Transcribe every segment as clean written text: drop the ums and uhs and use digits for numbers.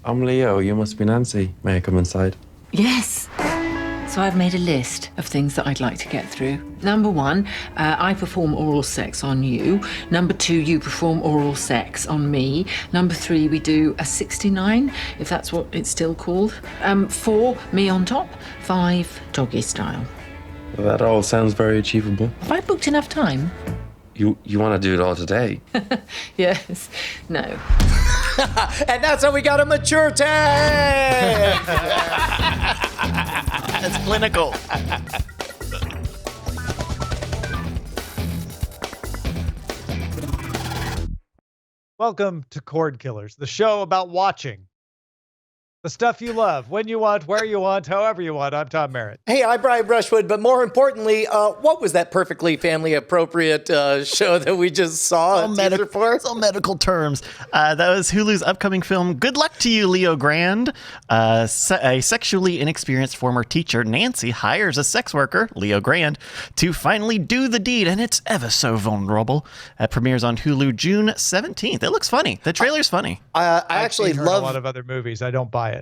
I'm Leo. You must be Nancy. May I come inside? Yes. So I've made a list of things that I'd like to get through. Number 1, I perform oral sex on you. Number 2, you perform oral sex on me. Number 3, we do a 69, if that's what it's still called. 4, me on top. 5, doggy style. That all sounds very achievable. Have I booked enough time? You want to do it all today? Yes. No. And that's how we got a mature tag! That's clinical. Welcome to Cordkillers, the show about watching the stuff you love, when you want, where you want, however you want. I'm Tom Merritt. Hey, I'm Brian Brushwood, but more importantly, what was that perfectly family-appropriate show that we just saw a teaser for? It's all medical terms. That was Hulu's upcoming film, Good Luck to You, Leo Grand. A sexually inexperienced former teacher, Nancy, hires a sex worker, Leo Grand, to finally do the deed, and it's ever so vulnerable. It premieres on Hulu June 17th. It looks funny. The trailer's funny. I actually love a lot of other movies. I don't buy it.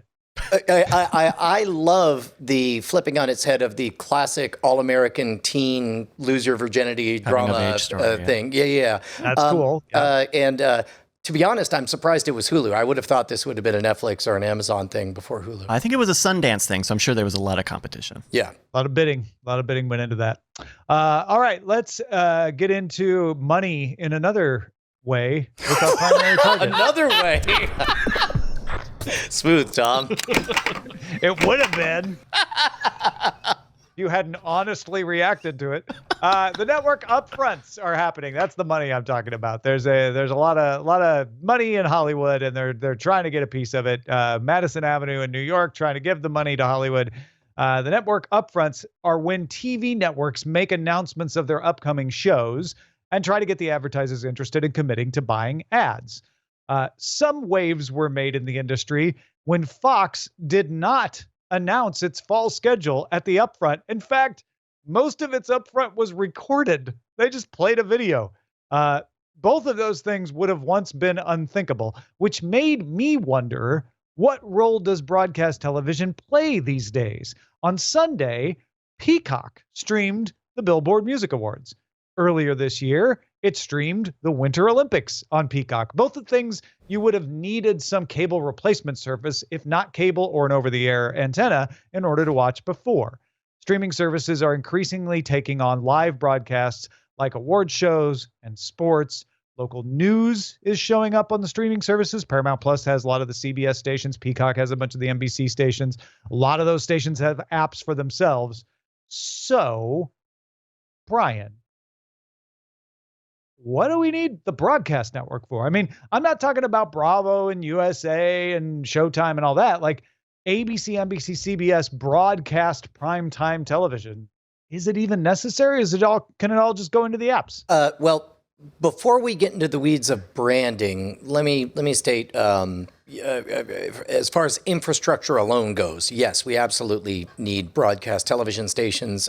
I love the flipping on its head of the classic all-American teen lose your virginity drama thing. Yeah. That's cool. Yeah. And to be honest, I'm surprised it was Hulu. I would have thought this would have been a Netflix or an Amazon thing before Hulu. I think it was a Sundance thing, so I'm sure there was a lot of competition. Yeah. A lot of bidding went into that. All right, let's get into money in another way with our primary target. Another way. Smooth, Tom. It would have been. You hadn't honestly reacted to it. The network upfronts are happening. That's the money I'm talking about. There's a lot of money in Hollywood, and they're trying to get a piece of it. Madison Avenue in New York trying to give the money to Hollywood. The network upfronts are when TV networks make announcements of their upcoming shows and try to get the advertisers interested in committing to buying ads. Some waves were made in the industry when Fox did not announce its fall schedule at the upfront. In fact, most of its upfront was recorded. They just played a video. Both of those things would have once been unthinkable, which made me wonder, what role does broadcast television play these days? On Sunday, Peacock streamed the Billboard Music Awards. Earlier this year, it streamed the Winter Olympics on Peacock. Both the things you would have needed some cable replacement service, if not cable or an over-the-air antenna, in order to watch before. Streaming services are increasingly taking on live broadcasts like award shows and sports. Local news is showing up on the streaming services. Paramount Plus has a lot of the CBS stations. Peacock has a bunch of the NBC stations. A lot of those stations have apps for themselves. So, Brian, what do we need the broadcast network for? I mean, I'm not talking about Bravo and USA and Showtime and all that. Like ABC, NBC, CBS broadcast primetime television. Is it even necessary? Can it all just go into the apps? Well, before we get into the weeds of branding, let me state, as far as infrastructure alone goes, yes, we absolutely need broadcast television stations.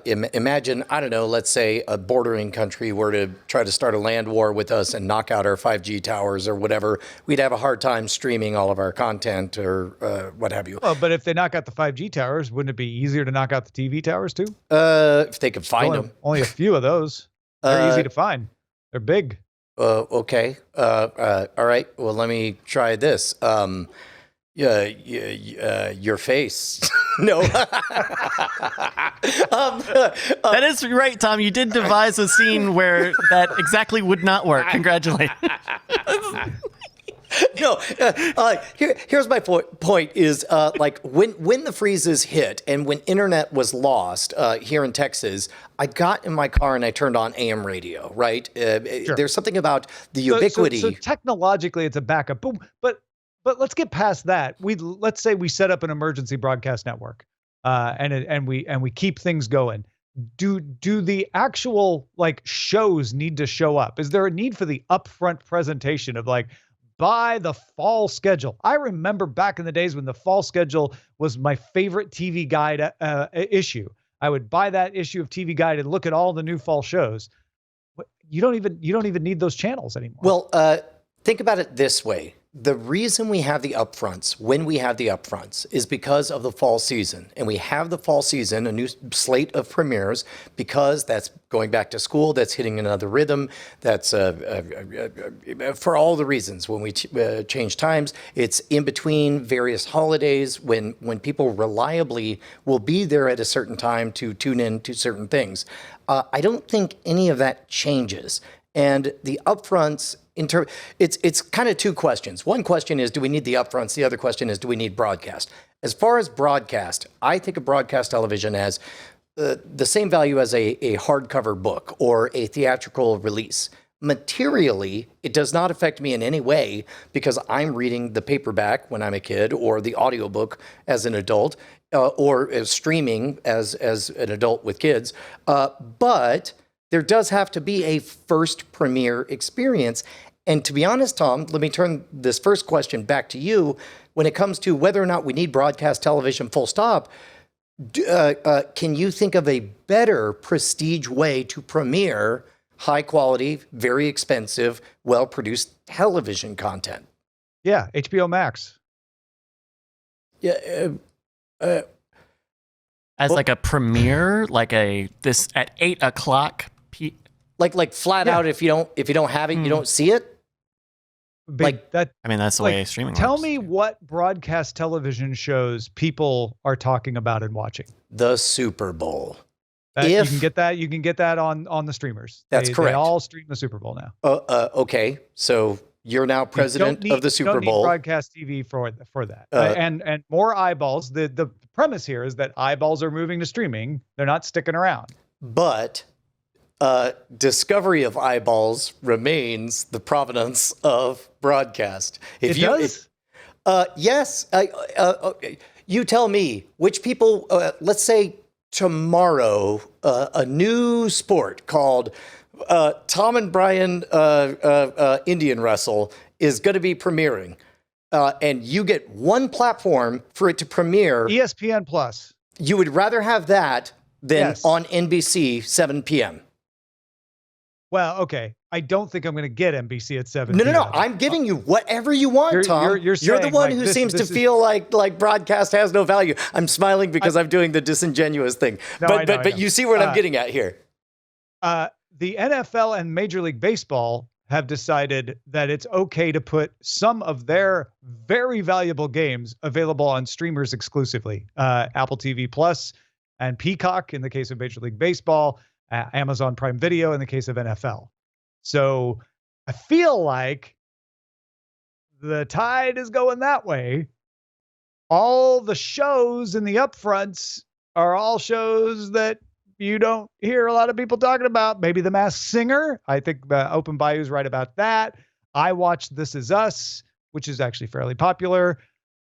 Imagine, I don't know, let's say a bordering country were to try to start a land war with us and knock out our 5G towers or whatever. We'd have a hard time streaming all of our content or what have you. Well, but if they knock out the 5G towers, wouldn't it be easier to knock out the TV towers too? If they could find them. Only a few of those. They're easy to find. They're big. Okay. All right. Well, let me try this. Your face. No. That is right, Tom. You did devise a scene where that exactly would not work. Congratulations. No, here's my point is like when the freezes hit and when internet was lost here in Texas, I got in my car and I turned on AM radio, right? Sure. There's something about the ubiquity. So technologically it's a backup. Boom. But let's get past that. Let's say we set up an emergency broadcast network and we keep things going. Do the actual like shows need to show up? Is there a need for the upfront presentation of like, buy the fall schedule? I remember back in the days when the fall schedule was my favorite TV Guide issue. I would buy that issue of TV Guide and look at all the new fall shows. You don't even need those channels anymore. Well, think about it this way. the reason we have the upfronts, when we have the upfronts, is because of the fall season. And we have the fall season, a new slate of premieres, because that's going back to school, that's hitting another rhythm, that's for all the reasons. When we change times, it's in between various holidays, when people reliably will be there at a certain time to tune in to certain things. I don't think any of that changes. And the upfronts, it's kind of two questions. One question is, do we need the upfronts? The other question is, do we need broadcast? As far as broadcast, I think of broadcast television as the same value as a hardcover book or a theatrical release. Materially, it does not affect me in any way because I'm reading the paperback when I'm a kid or the audiobook as an adult or as streaming as an adult with kids. But there does have to be a first premiere experience. And to be honest, Tom, let me turn this first question back to you. When it comes to whether or not we need broadcast television full stop, can you think of a better prestige way to premiere high quality, very expensive, well-produced television content? Yeah, HBO Max. Yeah. As like a premiere, like this at 8 o'clock. Like flat out, if you don't have it, you don't see it. Like that. I mean, that's the way streaming Tell works. me what broadcast television shows people are talking about and watching. The Super Bowl. You can get that. You can get that on the streamers. That's correct. They all stream the Super Bowl now. Okay, so you're now president of the Super Don't Bowl. need broadcast TV for that. And more eyeballs. The premise here is that eyeballs are moving to streaming. They're not sticking around. But discovery of eyeballs remains the provenance of broadcast. Does? Yes. You tell me which people. Let's say tomorrow, a new sport called Tom and Brian Indian Wrestle is going to be premiering, and you get one platform for it to premiere. ESPN Plus. You would rather have that than Yes. on NBC 7 p.m. Well, okay. I don't think I'm going to get NBC at 7 No. p.m. I'm giving you whatever you want, Tom. you're the saying, one like, who this- seems this to is- feel like broadcast has no value. I'm smiling because I'm doing the disingenuous thing. No, I know, I know. But you see what I'm getting at here. The NFL and Major League Baseball have decided that it's okay to put some of their very valuable games available on streamers exclusively. Apple TV Plus and Peacock in the case of Major League Baseball, Amazon Prime Video in the case of NFL. So I feel like the tide is going that way. All the shows in the upfronts are all shows that you don't hear a lot of people talking about. Maybe The Masked Singer. I think Open Bayou's right about that. I watched This Is Us, which is actually fairly popular.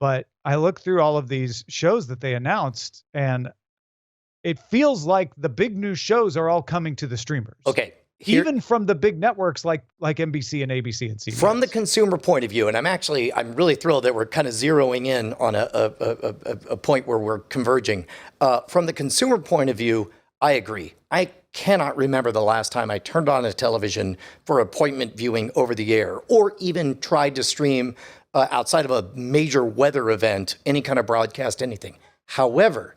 But I look through all of these shows that they announced, and it feels like the big new shows are all coming to the streamers. Okay. Even from the big networks like NBC and ABC and CBS. From the consumer point of view, and I'm really thrilled that we're kind of zeroing in on a point where we're converging. From the consumer point of view, I agree. I cannot remember the last time I turned on a television for appointment viewing over the air, or even tried to stream outside of a major weather event, any kind of broadcast, anything. However,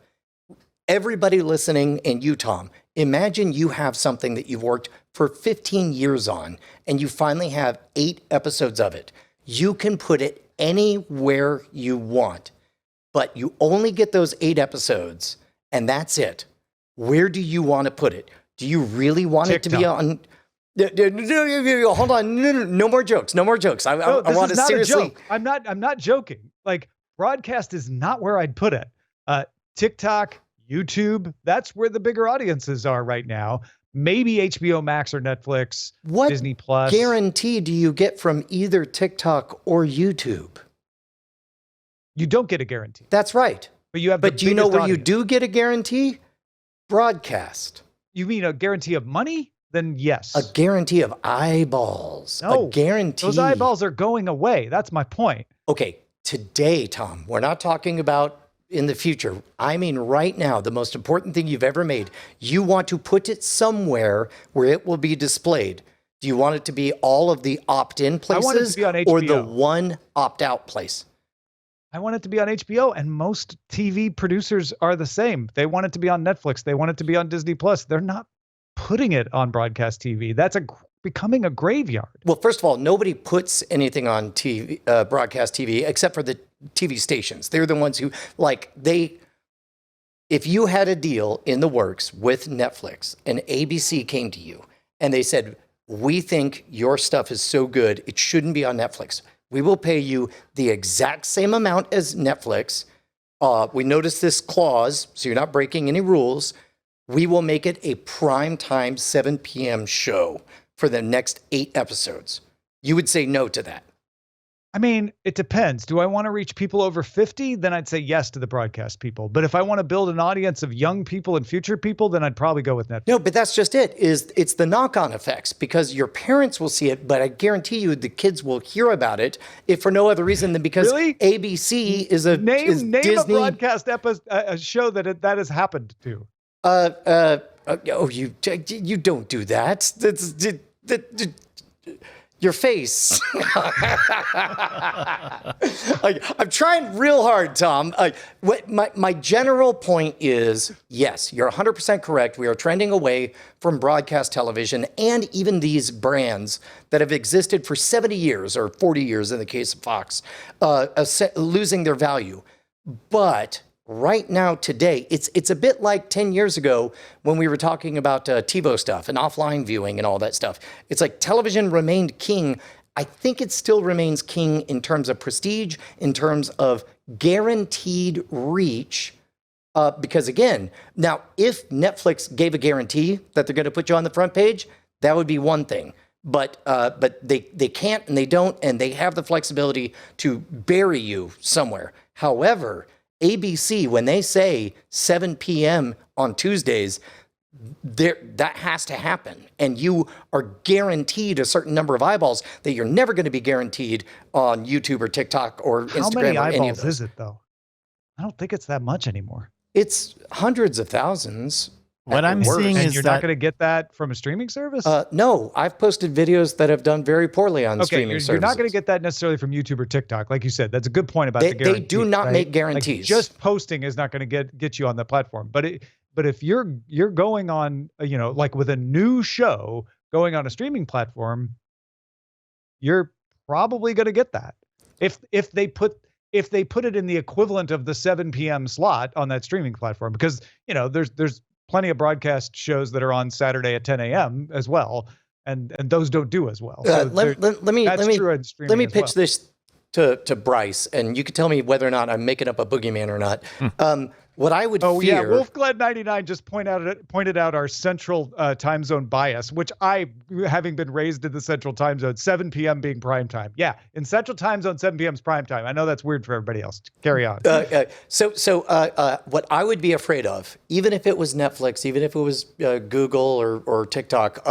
everybody listening, and you, Tom, imagine you have something that you've worked for 15 years on, and you finally have 8 episodes of it. You can put it anywhere you want, but you only get those 8 episodes, and that's it. Where do you want to put it? Do you really want it to be on? Hold on. No more jokes. No more jokes. I want to seriously. I'm not joking. Like, broadcast is not where I'd put it. TikTok, YouTube, that's where the bigger audiences are right now. Maybe HBO Max or Netflix, What Disney Plus. guarantee do you get from either TikTok or YouTube? You don't get a guarantee. That's right. But you have But the do you know biggest where you audience. do get a guarantee? Broadcast. You mean a guarantee of money? Then yes. A guarantee of eyeballs. No, a guarantee. Those eyeballs are going away. That's my point. Okay, today, Tom, we're not talking about in the future. I mean, right now, the most important thing you've ever made. You want to put it somewhere where it will be displayed. Do you want it to be all of the opt-in places want it to be on or the HBO. one opt-out place? I want it to be on HBO, and most TV producers are the same. They want it to be on Netflix. They want it to be on Disney Plus. They're not putting it on broadcast TV. That's becoming a graveyard. Well, first of all, nobody puts anything on TV, broadcast TV, except for the TV stations. They're the ones who, if you had a deal in the works with Netflix and ABC came to you and they said, we think your stuff is so good, it shouldn't be on Netflix. We will pay you the exact same amount as Netflix. We noticed this clause, so you're not breaking any rules. We will make it a primetime 7 p.m. show for the next 8 episodes. You would say no to that. I mean, it depends. Do I want to reach people over 50? Then I'd say yes to the broadcast people. But if I want to build an audience of young people and future people, then I'd probably go with Netflix. No, but that's just it. It's the knock-on effects, because your parents will see it, but I guarantee you the kids will hear about it if for no other reason than because Really? ABC is Name Disney. a broadcast a show that has happened to. You don't do that. Your face. I'm trying real hard, Tom. My general point is, yes, you're 100% correct. We are trending away from broadcast television and even these brands that have existed for 70 years or 40 years in the case of Fox, losing their value. But right now, today, it's a bit like 10 years ago when we were talking about TiVo stuff and offline viewing and all that stuff. It's like television remained king. I think it still remains king in terms of prestige, in terms of guaranteed reach. Because again, now if Netflix gave a guarantee that they're going to put you on the front page, that would be one thing. But they can't and they don't, and they have the flexibility to bury you somewhere. However, ABC, when they say 7 p.m. on Tuesdays, that has to happen. And you are guaranteed a certain number of eyeballs that you're never going to be guaranteed on YouTube or TikTok or Instagram. How many or any of eyeballs those. is it, though? I don't think it's that much anymore. It's hundreds of thousands. What I'm worst. seeing And is you're that not going to get that from a streaming service? No, I've posted videos that have done very poorly on streaming services. You're not going to get that necessarily from YouTube or TikTok. Like you said, that's a good point about They- the guarantee. they do not right? make guarantees. Like just posting is not going to get you on the platform. But if you're going on, like with a new show going on a streaming platform, you're probably going to get that. If they put it in the equivalent of the 7 p.m. slot on that streaming platform, because there's plenty of broadcast shows that are on Saturday at 10 a.m. as well, and those don't do as well. So let me pitch this. this to Bryce, and you can tell me whether or not I'm making up a boogeyman or not. What I would Oh yeah, fear. Wolfglad99 just pointed out our central time zone bias, which I, having been raised in the central time zone, 7 p.m. being prime time. Yeah, in central time zone, 7 p.m. is prime time. I know that's weird for everybody else. Carry on. So what I would be afraid of, even if it was Netflix, even if it was Google or TikTok,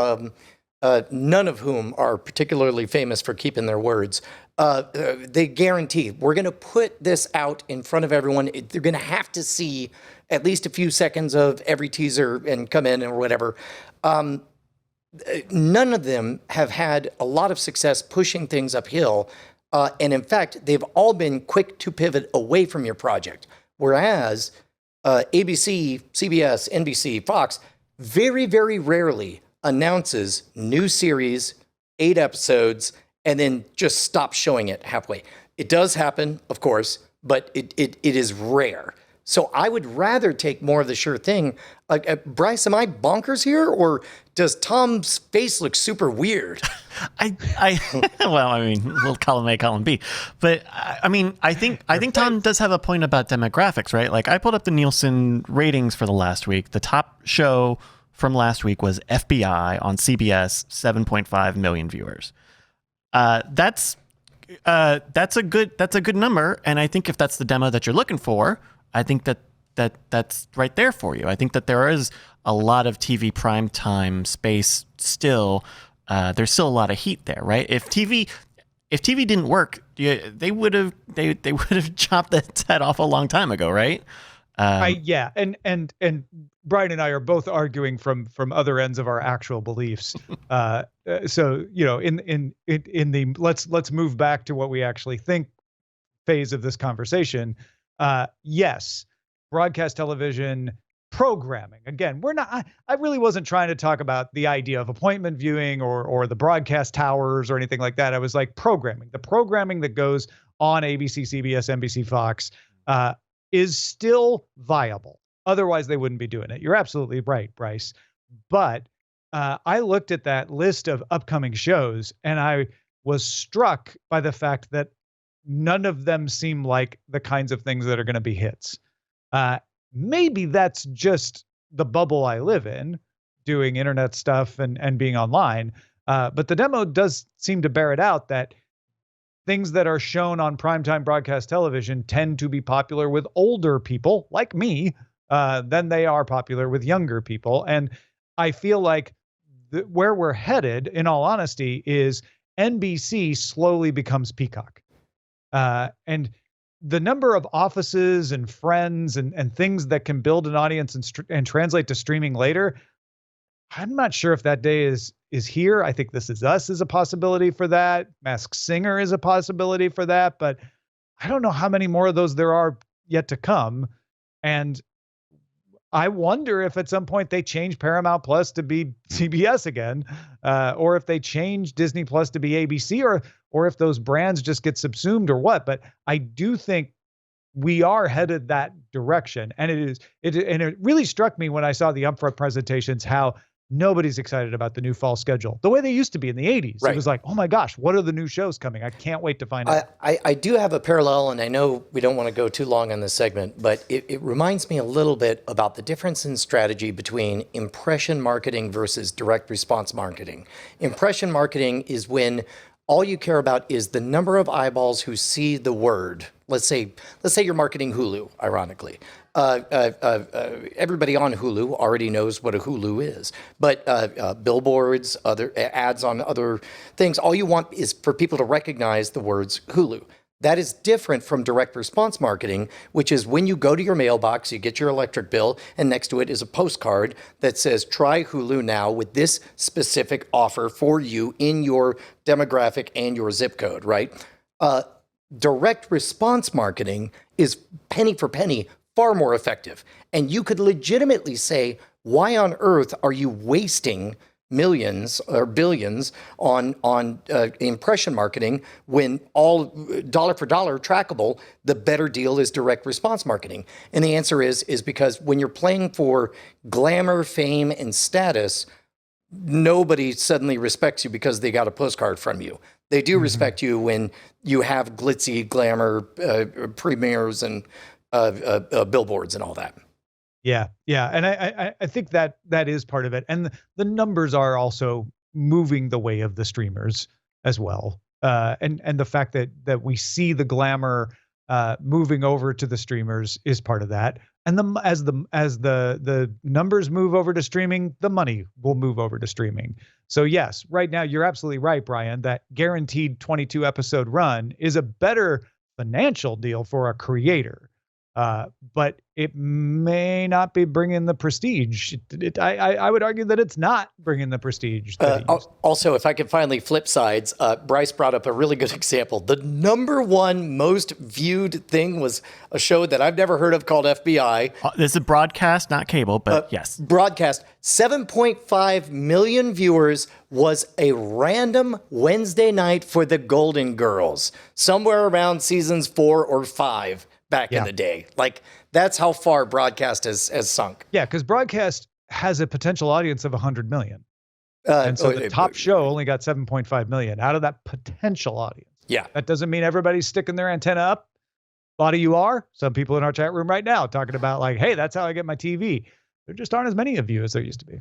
none of whom are particularly famous for keeping their words, they guarantee we're going to put this out in front of everyone. They're going to have to see at least a few seconds of every teaser and come in or whatever. None of them have had a lot of success pushing things uphill. And in fact, they've all been quick to pivot away from your project. Whereas ABC, CBS, NBC, Fox, very, very rarely announces new series, 8 episodes, and then just stop showing it halfway. It does happen, of course, but it is rare. So I would rather take more of the sure thing. Bryce, am I bonkers here, or does Tom's face look super weird? Well, I mean, little column A, column B, but I think Tom does have a point about demographics, right? Like I pulled up the Nielsen ratings for the last week. The top show from last week was FBI on CBS, 7.5 million viewers. That's a good number, and I think if that's the demo that you're looking for, I think that's right there for you. I think that there is a lot of TV primetime space still. There's still a lot of heat there, right? If TV didn't work, they would have chopped that head off a long time ago, right? Yeah, and Brian and I are both arguing from other ends of our actual beliefs. So in the let's move back to what we actually think phase of this conversation. Yes, broadcast television programming. Again, I really wasn't trying to talk about the idea of appointment viewing or the broadcast towers or anything like that. I was like programming. The programming that goes on ABC, CBS, NBC, Fox is still viable. Otherwise, they wouldn't be doing it. You're absolutely right, Bryce. But I looked at that list of upcoming shows and I was struck by the fact that none of them seem like the kinds of things that are going to be hits. Maybe that's just the bubble I live in, doing internet stuff and being online. But the demo does seem to bear it out that things that are shown on primetime broadcast television tend to be popular with older people like me than they are popular with younger people. And I feel like where we're headed, in all honesty, is NBC slowly becomes Peacock. And the number of offices and friends and things that can build an audience and translate to streaming later, I'm not sure if that day is here. I think This Is Us is a possibility for that. Masked Singer is a possibility for that. But I don't know how many more of those there are yet to come. And I wonder if at some point they change Paramount Plus to be CBS again, or if they change Disney Plus to be ABC, or if those brands just get subsumed or what. But I do think we are headed that direction. And it really struck me when I saw the upfront presentations how nobody's excited about the new fall schedule the way they used to be in the 80s. Right. It was like, oh my gosh, what are the new shows coming? I can't wait to find out. I do have a parallel, and I know we don't want to go too long on this segment, but it reminds me a little bit about the difference in strategy between impression marketing versus direct response marketing. Impression marketing is when all you care about is the number of eyeballs who see the word. Let's say you're marketing Hulu, ironically. Everybody on Hulu already knows what a Hulu is, but billboards, other ads on other things, all you want is for people to recognize the words Hulu. That is different from direct response marketing, which is when you go to your mailbox, you get your electric bill, and next to it is a postcard that says, try Hulu now with this specific offer for you in your demographic and your zip code, right? Direct response marketing is penny for penny far more effective. And you could legitimately say, why on earth are you wasting millions or billions on impression marketing when all dollar for dollar trackable, the better deal is direct response marketing? And the answer is because when you're playing for glamour, fame, and status, nobody suddenly respects you because they got a postcard from you. They do respect you when you have glitzy glamour premieres and billboards and all that. Yeah. And I think that is part of it. And the numbers are also moving the way of the streamers as well. And the fact that we see the glamour moving over to the streamers is part of that. And as the numbers move over to streaming, the money will move over to streaming. So yes, right now you're absolutely right, Brian, that guaranteed 22 episode run is a better financial deal for a creator. But it may not be bringing the prestige. I would argue that it's not bringing the prestige. Also, if I could finally flip sides, Bryce brought up a really good example. The number one most viewed thing was a show that I've never heard of called FBI. This is broadcast, not cable, but yes. Broadcast. 7.5 million viewers, was a random Wednesday night for the Golden Girls, somewhere around seasons 4 or 5. Back in the day. Like, that's how far broadcast has sunk. Yeah, because broadcast has a potential audience of 100 million. And so the top show only got 7.5 million out of that potential audience. Yeah. That doesn't mean everybody's sticking their antenna up. A lot of you are. Some people in our chat room right now talking about like, hey, that's how I get my TV. There just aren't as many of you as there used to be.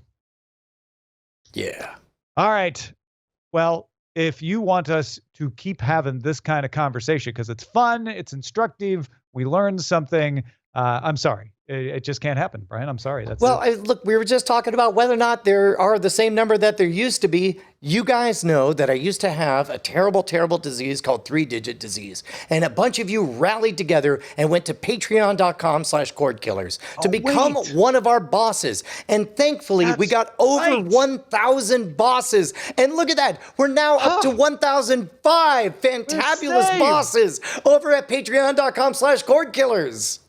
Yeah. All right. Well, if you want us to keep having this kind of conversation, because it's fun, it's instructive, we learned something, I'm sorry. It just can't happen, Brian. I'm sorry. That's Well, look, we were just talking about whether or not there are the same number that there used to be. You guys know that I used to have a terrible, terrible disease called three-digit disease. And a bunch of you rallied together and went to patreon.com/Cordkillers to become one of our bosses. And thankfully, we got over 1,000 bosses. And look at that. We're now up to 1,005 fantabulous bosses over at patreon.com/Cordkillers.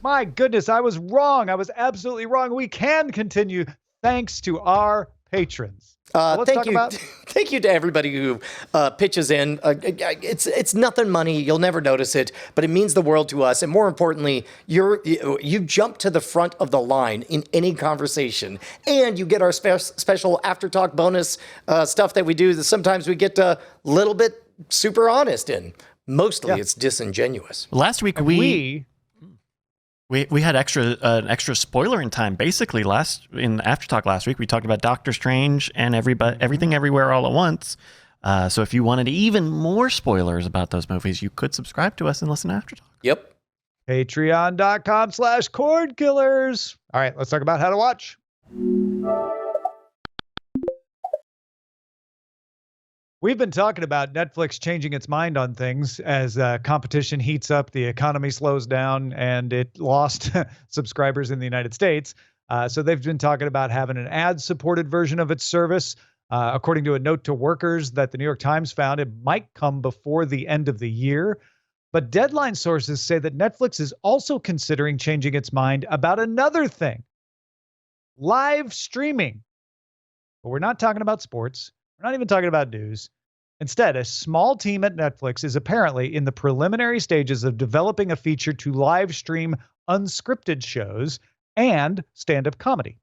My goodness, I was wrong. I was absolutely wrong. We can continue thanks to our patrons. Thank you. Thank you to everybody who pitches in. It's nothing money. You'll never notice it, but it means the world to us. And more importantly, you jump to the front of the line in any conversation, and you get our special after talk bonus stuff that we do. That sometimes we get a little bit super honest in. Mostly, it's disingenuous. Last week we had an extra spoiler in time. Basically, in After Talk last week, we talked about Doctor Strange and Everything Everywhere All at Once. So if you wanted even more spoilers about those movies, you could subscribe to us and listen to After Talk. Yep. Patreon.com/Cordkillers. All right, let's talk about how to watch. We've been talking about Netflix changing its mind on things as competition heats up, the economy slows down, and it lost subscribers in the United States. So they've been talking about having an ad-supported version of its service. According to a note to workers that the New York Times found, it might come before the end of the year. But Deadline sources say that Netflix is also considering changing its mind about another thing: live streaming. But we're not talking about sports. We're not even talking about news. Instead, a small team at Netflix is apparently in the preliminary stages of developing a feature to live stream unscripted shows and stand-up comedy.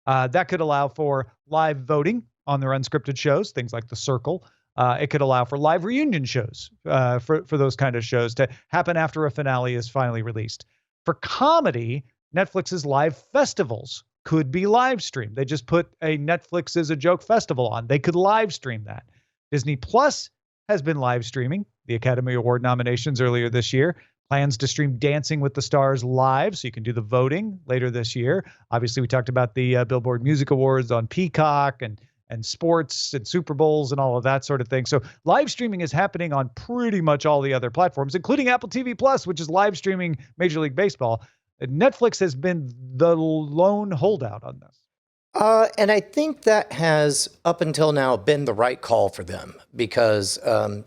That could allow for live voting on their unscripted shows, things like The Circle. It could allow for live reunion shows for those kind of shows to happen after a finale is finally released. For comedy, Netflix's live festivals could be live streamed. They just put a Netflix is a Joke festival on. They could live stream that. Disney Plus has been live streaming the Academy Award nominations earlier this year. Plans to stream Dancing with the Stars live, so you can do the voting later this year. Obviously, we talked about the Billboard Music Awards on Peacock and sports and Super Bowls and all of that sort of thing. So live streaming is happening on pretty much all the other platforms, including Apple TV Plus, which is live streaming Major League Baseball. Netflix has been the lone holdout on this. And I think that has, up until now, been the right call for them, because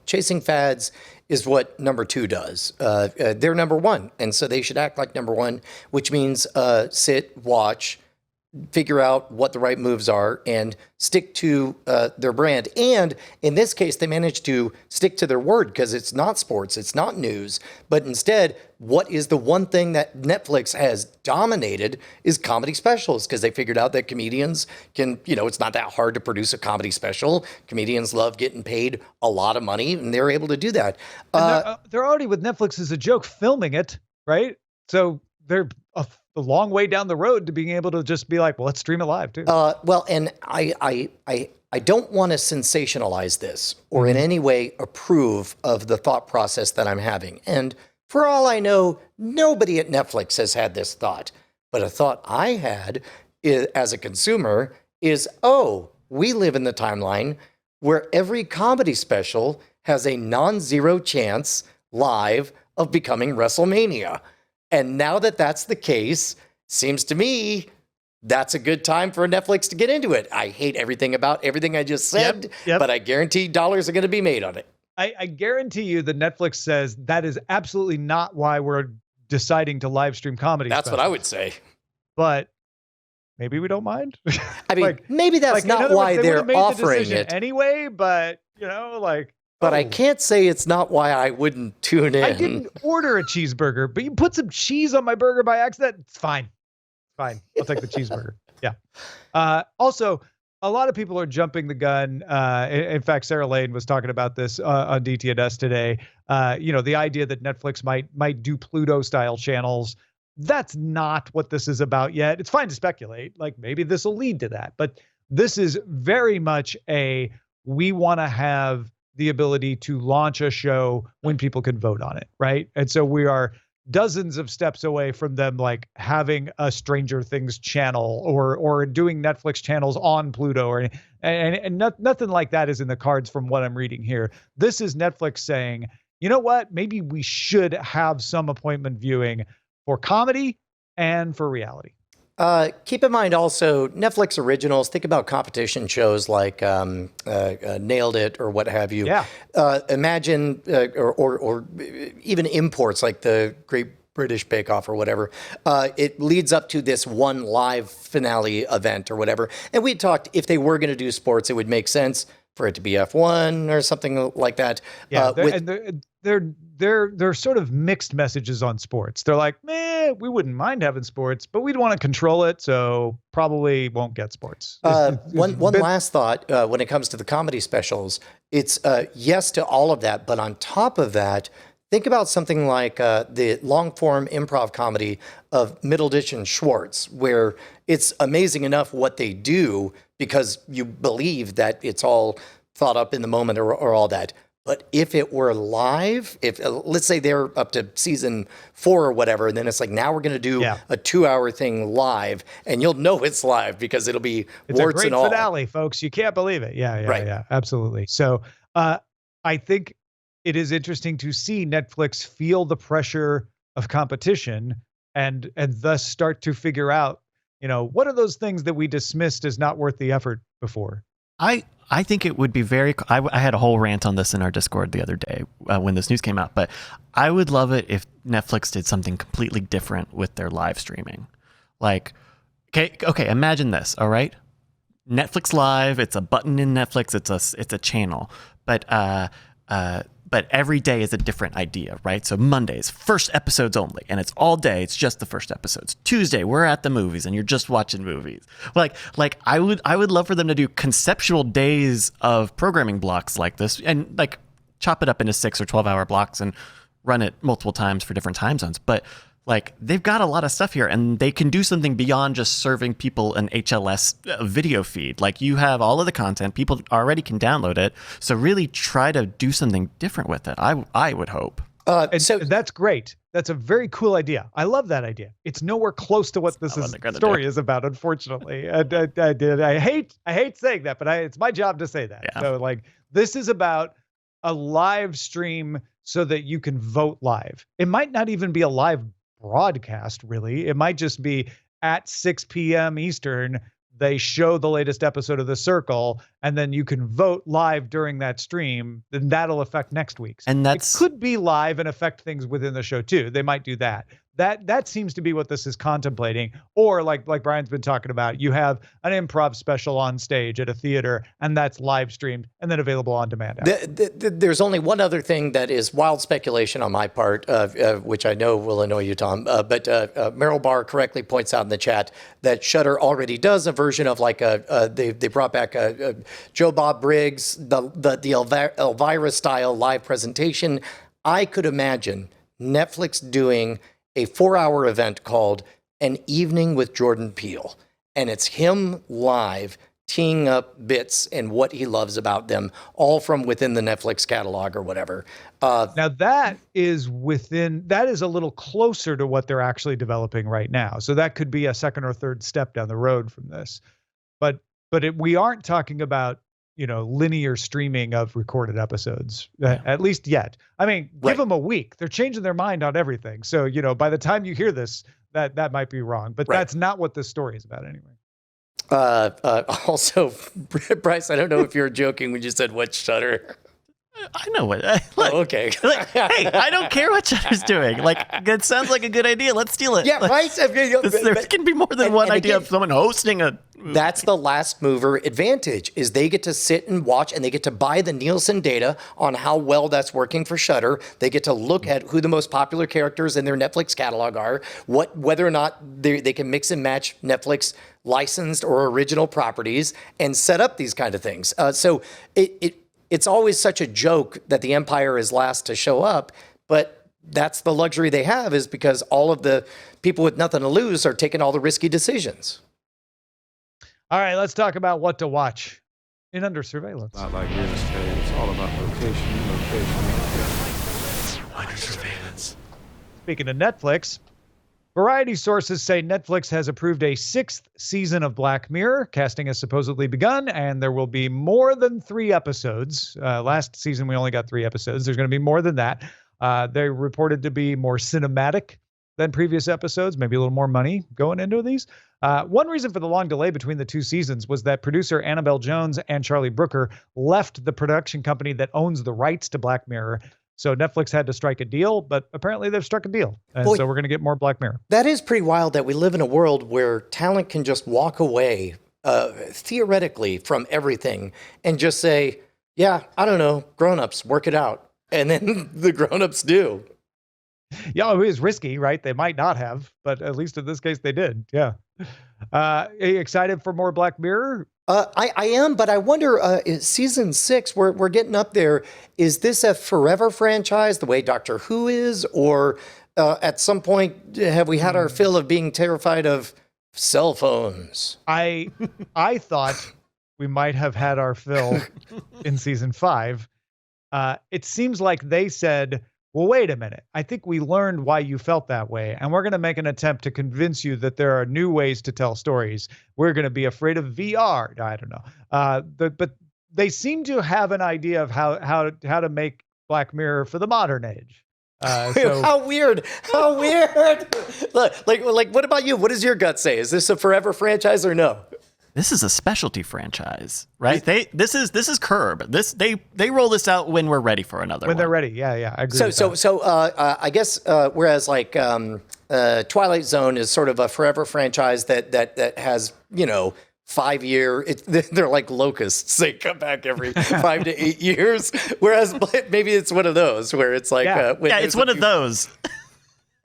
chasing fads is what number two does. They're number one, and so they should act like number one, which means sit, watch, figure out what the right moves are, and stick to their brand. And in this case, they managed to stick to their word, because it's not sports, it's not news, but instead, what is the one thing that Netflix has dominated is comedy specials, because they figured out that comedians can, it's not that hard to produce a comedy special. Comedians love getting paid a lot of money, and they're able to do that. They're already with Netflix as a Joke filming it, right? So they're a long way down the road to being able to just be like, well, let's stream it live too. Well, and I don't want to sensationalize this or in any way approve of the thought process that I'm having. And for all I know, nobody at Netflix has had this thought. But a thought I had as a consumer is, we live in the timeline where every comedy special has a non-zero chance live of becoming Wrestlemania. And now that that's the case, seems to me that's a good time for Netflix to get into it. I hate everything about everything I just said, but I guarantee dollars are going to be made on it. I guarantee you that Netflix says that is absolutely not why we're deciding to live stream comedy. That's what I would say. But maybe we don't mind. I mean, maybe that's not why they're offering it anyway, but But I can't say it's not why I wouldn't tune in. I didn't order a cheeseburger, but you put some cheese on my burger by accident. It's fine. Fine. I'll take the cheeseburger. Yeah. Also, a lot of people are jumping the gun. In fact, Sarah Lane was talking about this on DTNS today. The idea that Netflix might do Pluto-style channels. That's not what this is about yet. It's fine to speculate. Like, maybe this will lead to that. But this is very much we want to have the ability to launch a show when people can vote on it, right? And so we are dozens of steps away from them like having a Stranger Things channel or doing Netflix channels on Pluto and nothing like that is in the cards from what I'm reading here. This is Netflix saying, you know what, maybe we should have some appointment viewing for comedy and for reality. Keep in mind also Netflix originals. Think about competition shows like Nailed It or what have you. Yeah. Imagine or even imports like the Great British Bake Off or whatever. It leads up to this one live finale event or whatever. And we talked if they were going to do sports, it would make sense for it to be F1 or something like that. Yeah, they're sort of mixed messages on sports. They're like, we wouldn't mind having sports, but we'd want to control it, so probably won't get sports. One last thought when it comes to the comedy specials, it's yes to all of that, but on top of that, think about something like the long-form improv comedy of Middleditch and Schwartz, where it's amazing enough what they do because you believe that it's all thought up in the moment or all that. But if it were live, if let's say they're up to season 4 or whatever, and then it's like, now we're going to do a 2-hour thing live, and you'll know it's live because it'll be warts and all. It's a great finale, folks. You can't believe it. Yeah, absolutely. So I think it is interesting to see Netflix feel the pressure of competition and thus start to figure out, what are those things that we dismissed as not worth the effort before? I think it would be I had a whole rant on this in our Discord the other day when this news came out, but I would love it if Netflix did something completely different with their live streaming. Like, okay, imagine this, all right? Netflix Live, it's a button in Netflix, it's a channel, but every day is a different idea, right? So Mondays, first episodes only, and it's all day. It's just the first episodes. Tuesday, we're at the movies, and you're just watching movies. Like I would love for them to do conceptual days of programming blocks like this, and like chop it up into 6 or 12-hour blocks and run it multiple times for different time zones. But like they've got a lot of stuff here, and they can do something beyond just serving people an HLS video feed. Like you have all of the content, people already can download it. So really try to do something different with it. I would hope. So that's great. That's a very cool idea. I love that idea. It's nowhere close to what this story is about, unfortunately. I hate saying that, but it's my job to say that. Yeah. So like this is about a live stream so that you can vote live. It might not even be a live broadcast, really. It might just be at 6 p.m. Eastern, they show the latest episode of The Circle, and then you can vote live during that stream. Then that'll affect next week's. And it could be live and affect things within the show too. They might do that. That seems to be what this is contemplating. Or like Brian's been talking about, you have an improv special on stage at a theater, and that's live streamed and then available on demand. There's only one other thing that is wild speculation on my part, which I know will annoy you, Tom. But Meryl Barr correctly points out in the chat that Shudder already does a version of like they brought back Joe Bob Briggs, the Elvira style live presentation. I could imagine Netflix doing a 4-hour event called An Evening with Jordan Peele. And it's him live teeing up bits and what he loves about them, all from within the Netflix catalog or whatever. Now that is a little closer to what they're actually developing right now. So that could be a second or third step down the road from this. But we aren't talking about, linear streaming of recorded episodes, at least yet. I mean, give them a week. They're changing their mind on everything. So, by the time you hear this, that might be wrong. But that's not what this story is about anyway. Also, Bryce, I don't know if you're joking when you said what's Shudder. I know what. Okay. Hey, I don't care what Shudder's doing. Like, it sounds like a good idea. Let's steal it. Yeah, right. There can be more than one idea of someone hosting a. That's the last mover advantage, is they get to sit and watch, and they get to buy the Nielsen data on how well that's working for Shudder. They get to look at who the most popular characters in their Netflix catalog are, whether or not they can mix and match Netflix licensed or original properties, and set up these kind of things. So it's always such a joke that the Empire is last to show up, but that's the luxury they have, is because all of the people with nothing to lose are taking all the risky decisions. All right, let's talk about what to watch in Under Surveillance. Not like real estate. It's all about location. Under surveillance. Speaking of Netflix, variety sources say Netflix has approved a 6th season of Black Mirror. Casting has supposedly begun, and there will be more than 3 episodes. Last season, we only got 3 episodes. There's going to be more than that. They're reported to be more cinematic than previous episodes, maybe a little more money going into these. One reason for the long delay between the 2 seasons was that producer Annabelle Jones and Charlie Brooker left the production company that owns the rights to Black Mirror. So Netflix had to strike a deal, but apparently they've struck a deal. And so we're going to get more Black Mirror. That is pretty wild that we live in a world where talent can just walk away, theoretically, from everything and just say, yeah, I don't know, grown-ups, work it out. And then the grown-ups do. Yeah, it was risky, right? They might not have, but at least in this case they did. Yeah. Are you excited for more Black Mirror? I am, but I wonder, season 6, we're getting up there. Is this a forever franchise the way Doctor Who is? Or at some point, have we had our fill of being terrified of cell phones? I thought we might have had our fill in season 5. It seems like they said, well, wait a minute. I think we learned why you felt that way, and we're going to make an attempt to convince you that there are new ways to tell stories. We're going to be afraid of VR. I don't know. But they seem to have an idea of how to make Black Mirror for the modern age. So, How weird! How weird! Look, like, what about you? What does your gut say? Is this a forever franchise or no? This is a specialty franchise, right? This is Curb. They roll this out when we're ready for another when one. they're ready. Yeah, I agree. So I guess whereas like Twilight Zone is sort of a forever franchise that has 5-year. They're like locusts. They come back every 5 to 8 years. Whereas maybe it's one of those where it's like it's one of those.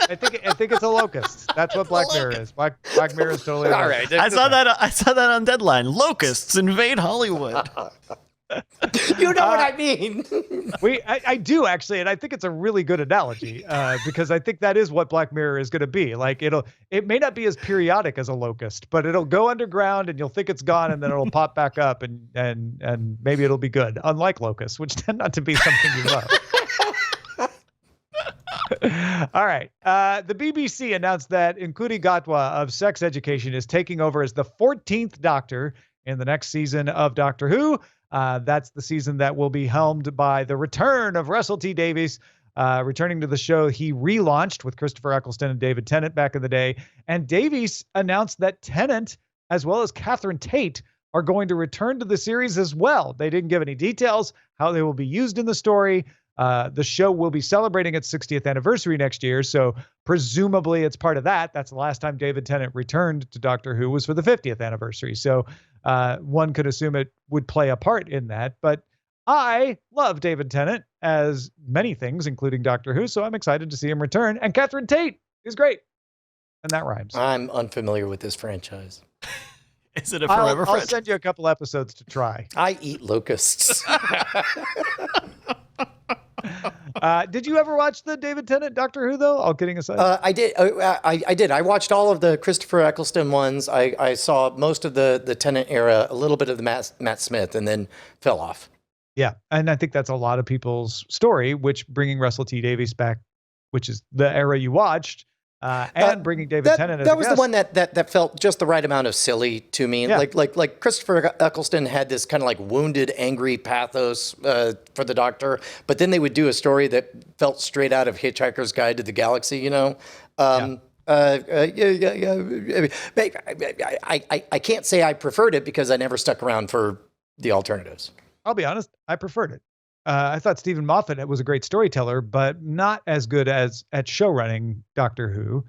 I think it's a locust. That's what Black Mirror is. Black Mirror is totally all right. I saw that on Deadline. Locusts invade Hollywood. You know what I mean? I do actually, and I think it's a really good analogy because I think that is what Black Mirror is going to be. Like it may not be as periodic as a locust, but it'll go underground and you'll think it's gone, and then it'll pop back up, and maybe it'll be good. Unlike locusts, which tend not to be something you love. All right. The BBC announced that Ncuti Gatwa of Sex Education is taking over as the 14th Doctor in the next season of Doctor Who. That's the season that will be helmed by the return of Russell T Davies, returning to the show he relaunched with Christopher Eccleston and David Tennant back in the day. And Davies announced that Tennant, as well as Catherine Tate, are going to return to the series as well. They didn't give any details how they will be used in the story. The show will be celebrating its 60th anniversary next year, so presumably it's part of that. That's the last time David Tennant returned to Doctor Who was for the 50th anniversary. So one could assume it would play a part in that. But I love David Tennant as many things, including Doctor Who, so I'm excited to see him return. And Catherine Tate is great. And that rhymes. I'm unfamiliar with this franchise. Is it a forever I'll send you a couple episodes to try. I eat locusts. Did you ever watch the David Tennant Doctor Who, though? All kidding aside. I did. I did. I watched all of the Christopher Eccleston ones. I saw most of the Tennant era, a little bit of the Matt Smith, and then fell off. Yeah, and I think that's a lot of people's story, which bringing Russell T Davies back, which is the era you watched, and bringing David Tennant as that a was guest. the one that felt just the right amount of silly to me. Yeah. Like Christopher Eccleston had this kind of like wounded, angry pathos for the Doctor, but then they would do a story that felt straight out of Hitchhiker's Guide to the Galaxy. I can't say I preferred it because I never stuck around for the alternatives. I'll be honest, I preferred it. I thought Stephen Moffat was a great storyteller, but not as good as at showrunning Doctor Who.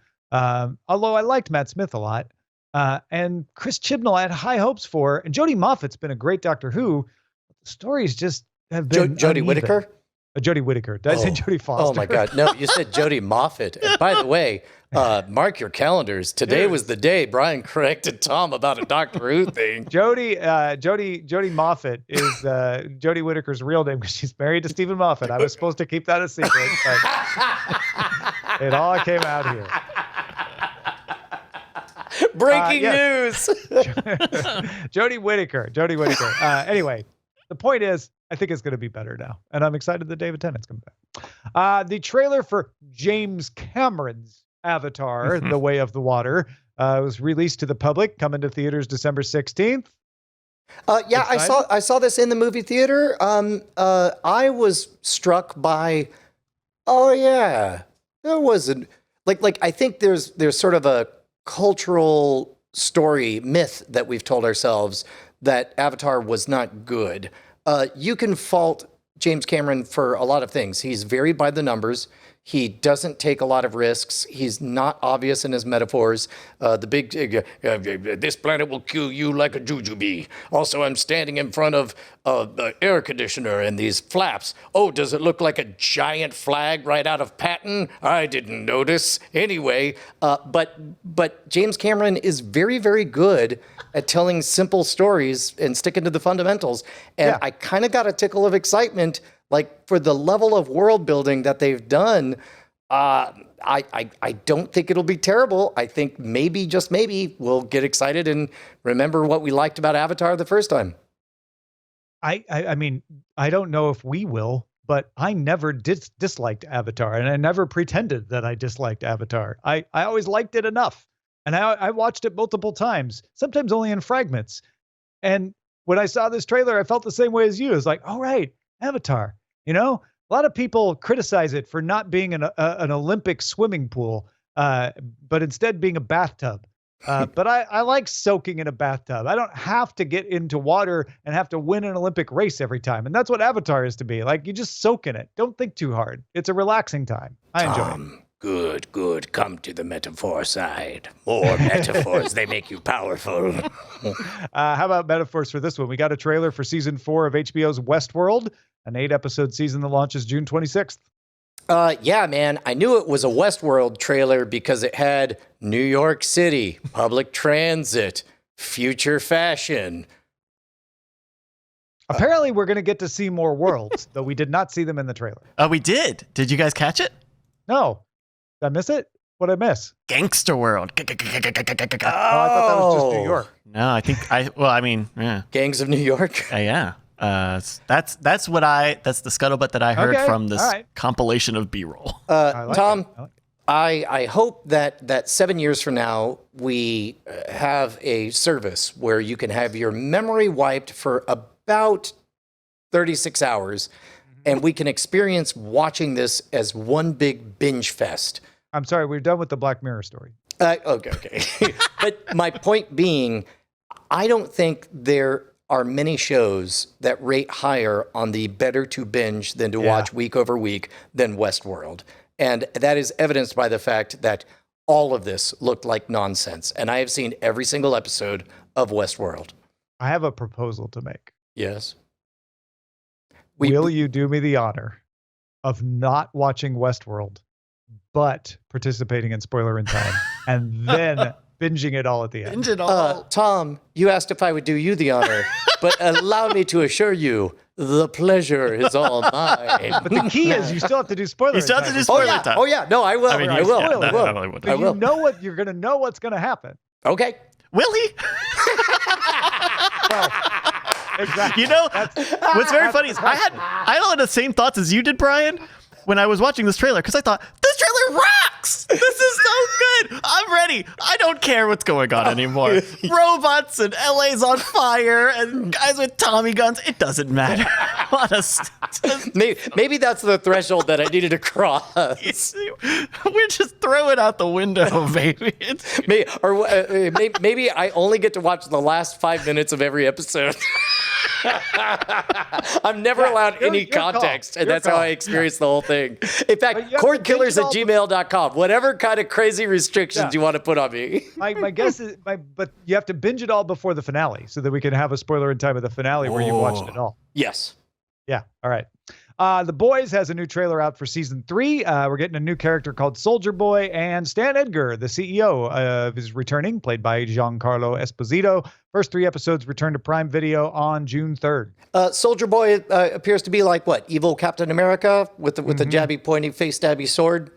Although I liked Matt Smith a lot. And Chris Chibnall I had high hopes for. And Jodie Moffat's been a great Doctor Who. The stories just have been Jodie uneven. Whittaker? Jodie Whittaker. Did I say Jodie Foster? Oh my God. No, you said Jodie Moffat. And by the way, mark your calendars. Today was the day Brian corrected Tom about a Doctor Who thing. Jodie Moffat is Jodie Whittaker's real name because she's married to Stephen Moffat. I was supposed to keep that a secret, but it all came out here. Breaking news. Jodie Whittaker. Anyway, the point is, I think it's going to be better now. And I'm excited that David Tennant's coming back. The trailer for James Cameron's Avatar, The Way of the Water, was released to the public, coming to theaters December 16th. Yeah, Excited? I saw this in the movie theater. I was struck by, oh yeah, there wasn't like I think there's sort of a cultural story myth that we've told ourselves that Avatar was not good. You can fault James Cameron for a lot of things. He's very by the numbers. He doesn't take a lot of risks. He's not obvious in his metaphors. The big, this planet will kill you like a jujube. Also, I'm standing in front of the air conditioner and these flaps. Oh, does it look like a giant flag right out of Patton? I didn't notice. Anyway, but James Cameron is very, very good at telling simple stories and sticking to the fundamentals. And I kind of got a tickle of excitement. Like, for the level of world building that they've done, I don't think it'll be terrible. I think maybe, just maybe, we'll get excited and remember what we liked about Avatar the first time. I mean, I don't know if we will, but I never disliked Avatar, and I never pretended that I disliked Avatar. I always liked it enough, and I watched it multiple times, sometimes only in fragments. And when I saw this trailer, I felt the same way as you. It's like, all right, Avatar. You know, a lot of people criticize it for not being an Olympic swimming pool, but instead being a bathtub. But I like soaking in a bathtub. I don't have to get into water and have to win an Olympic race every time. And that's what Avatar is to be. Like, you just soak in it. Don't think too hard. It's a relaxing time. I enjoy it. Good. Come to the metaphor side. More metaphors. They make you powerful. How about metaphors for this one? We got a trailer for season 4 of HBO's Westworld, an 8-episode season that launches June 26th. Yeah, man. I knew it was a Westworld trailer because it had New York City, public transit, future fashion. Apparently, we're going to get to see more worlds, though we did not see them in the trailer. Oh, we did. Did you guys catch it? No. Did I miss it? What'd I miss? Gangster World. Oh, I thought that was just New York. No, I think yeah. Gangs of New York. Yeah. That's the scuttlebutt that I heard from this compilation of B-roll. Tom, I hope that 7 years from now, we have a service where you can have your memory wiped for about 36 hours, and we can experience watching this as one big binge fest. I'm sorry, we're done with the Black Mirror story. Okay. But my point being, I don't think there are many shows that rate higher on the better to binge than to watch week over week than Westworld. And that is evidenced by the fact that all of this looked like nonsense. And I have seen every single episode of Westworld. I have a proposal to make. Yes. Will you do me the honor of not watching Westworld, but participating in Spoilerin time, and then binging it all at the end? Binge it all. Tom, you asked if I would do you the honor, but allow me to assure you, the pleasure is all mine. But the key is you still have to do Spoilerin time. You still have to do Spoilerin time. Oh yeah, no, I will. I will. But you know what? You're going to know what's going to happen. Okay. Will he? Well, exactly. You know, what's very funny is I had the same thoughts as you did, Brian, when I was watching this trailer, because I thought, this trailer rocks! This is so good! I'm ready! I don't care what's going on anymore. Robots and LA's on fire and guys with Tommy guns. It doesn't matter. Maybe that's the threshold that I needed to cross. We're just throwing out the window, baby. Maybe I only get to watch the last 5 minutes of every episode. I'm never allowed any context, and that's how I experience the whole thing. In fact, cordkillers@gmail.com. Whatever kind of crazy restrictions you want to put on me. My guess is, but you have to binge it all before the finale, so that we can have a spoiler in time of the finale where you watched it all. Yes. Yeah. All right. The Boys has a new trailer out for season 3. We're getting a new character called Soldier Boy, and Stan Edgar, the CEO, is returning, played by Giancarlo Esposito. First 3 episodes return to Prime Video on June 3rd. Soldier Boy appears to be like what? Evil Captain America with the jabby, pointy, face stabby sword?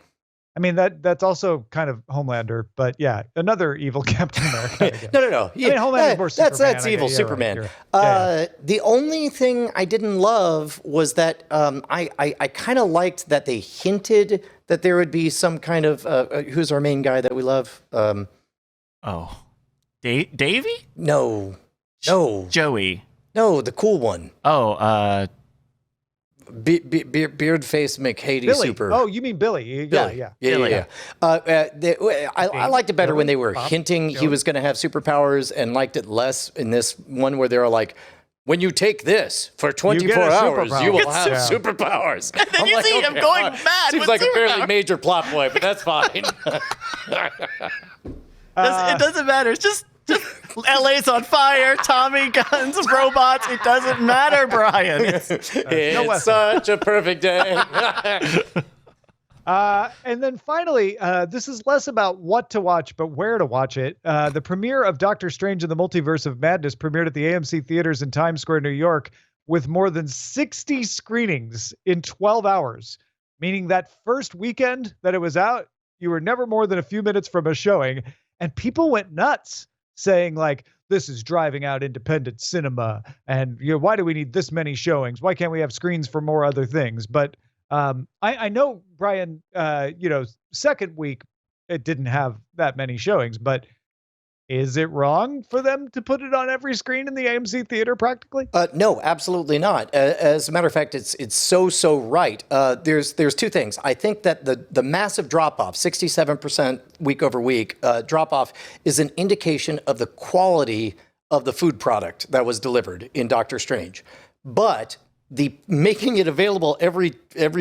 I mean, that's also kind of Homelander, but yeah, another evil Captain America. I guess. No. I mean, Homelander's more Superman. That's I evil guess. Yeah, Superman. right. Yeah. The only thing I didn't love was that I kind of liked that they hinted that there would be some kind of who's our main guy that we love? Davey? No, Joey. no, the cool one. Oh, Beard face McHady Billy. super. Oh, you mean Billy? Billy. Yeah. I liked it better when they were Bob? hinting he was going to have superpowers, and liked it less in this one where they're like, when you take this for 24 a hours, superpower. you will have Yeah. superpowers. then I'm you like, see him okay, going all right. mad Seems with like a fairly superpowers. major plot point, but that's fine. it doesn't matter. It's just LA's on fire, Tommy guns, robots. It doesn't matter, Brian. It's such a perfect day. And then finally, this is less about what to watch, but where to watch it. The premiere of Doctor Strange in the Multiverse of Madness premiered at the AMC theaters in Times Square, New York, with more than 60 screenings in 12 hours, meaning that first weekend that it was out, you were never more than a few minutes from a showing, and people went nuts, saying like, this is driving out independent cinema, and why do we need this many showings? Why can't we have screens for more other things? But I know, Brian, second week it didn't have that many showings, but is it wrong for them to put it on every screen in the AMC theater practically? No, absolutely not. As a matter of fact, it's so right. There's two things. I think that the massive drop-off, 67% week over week drop-off, is an indication of the quality of the food product that was delivered in Doctor Strange. But the making it available every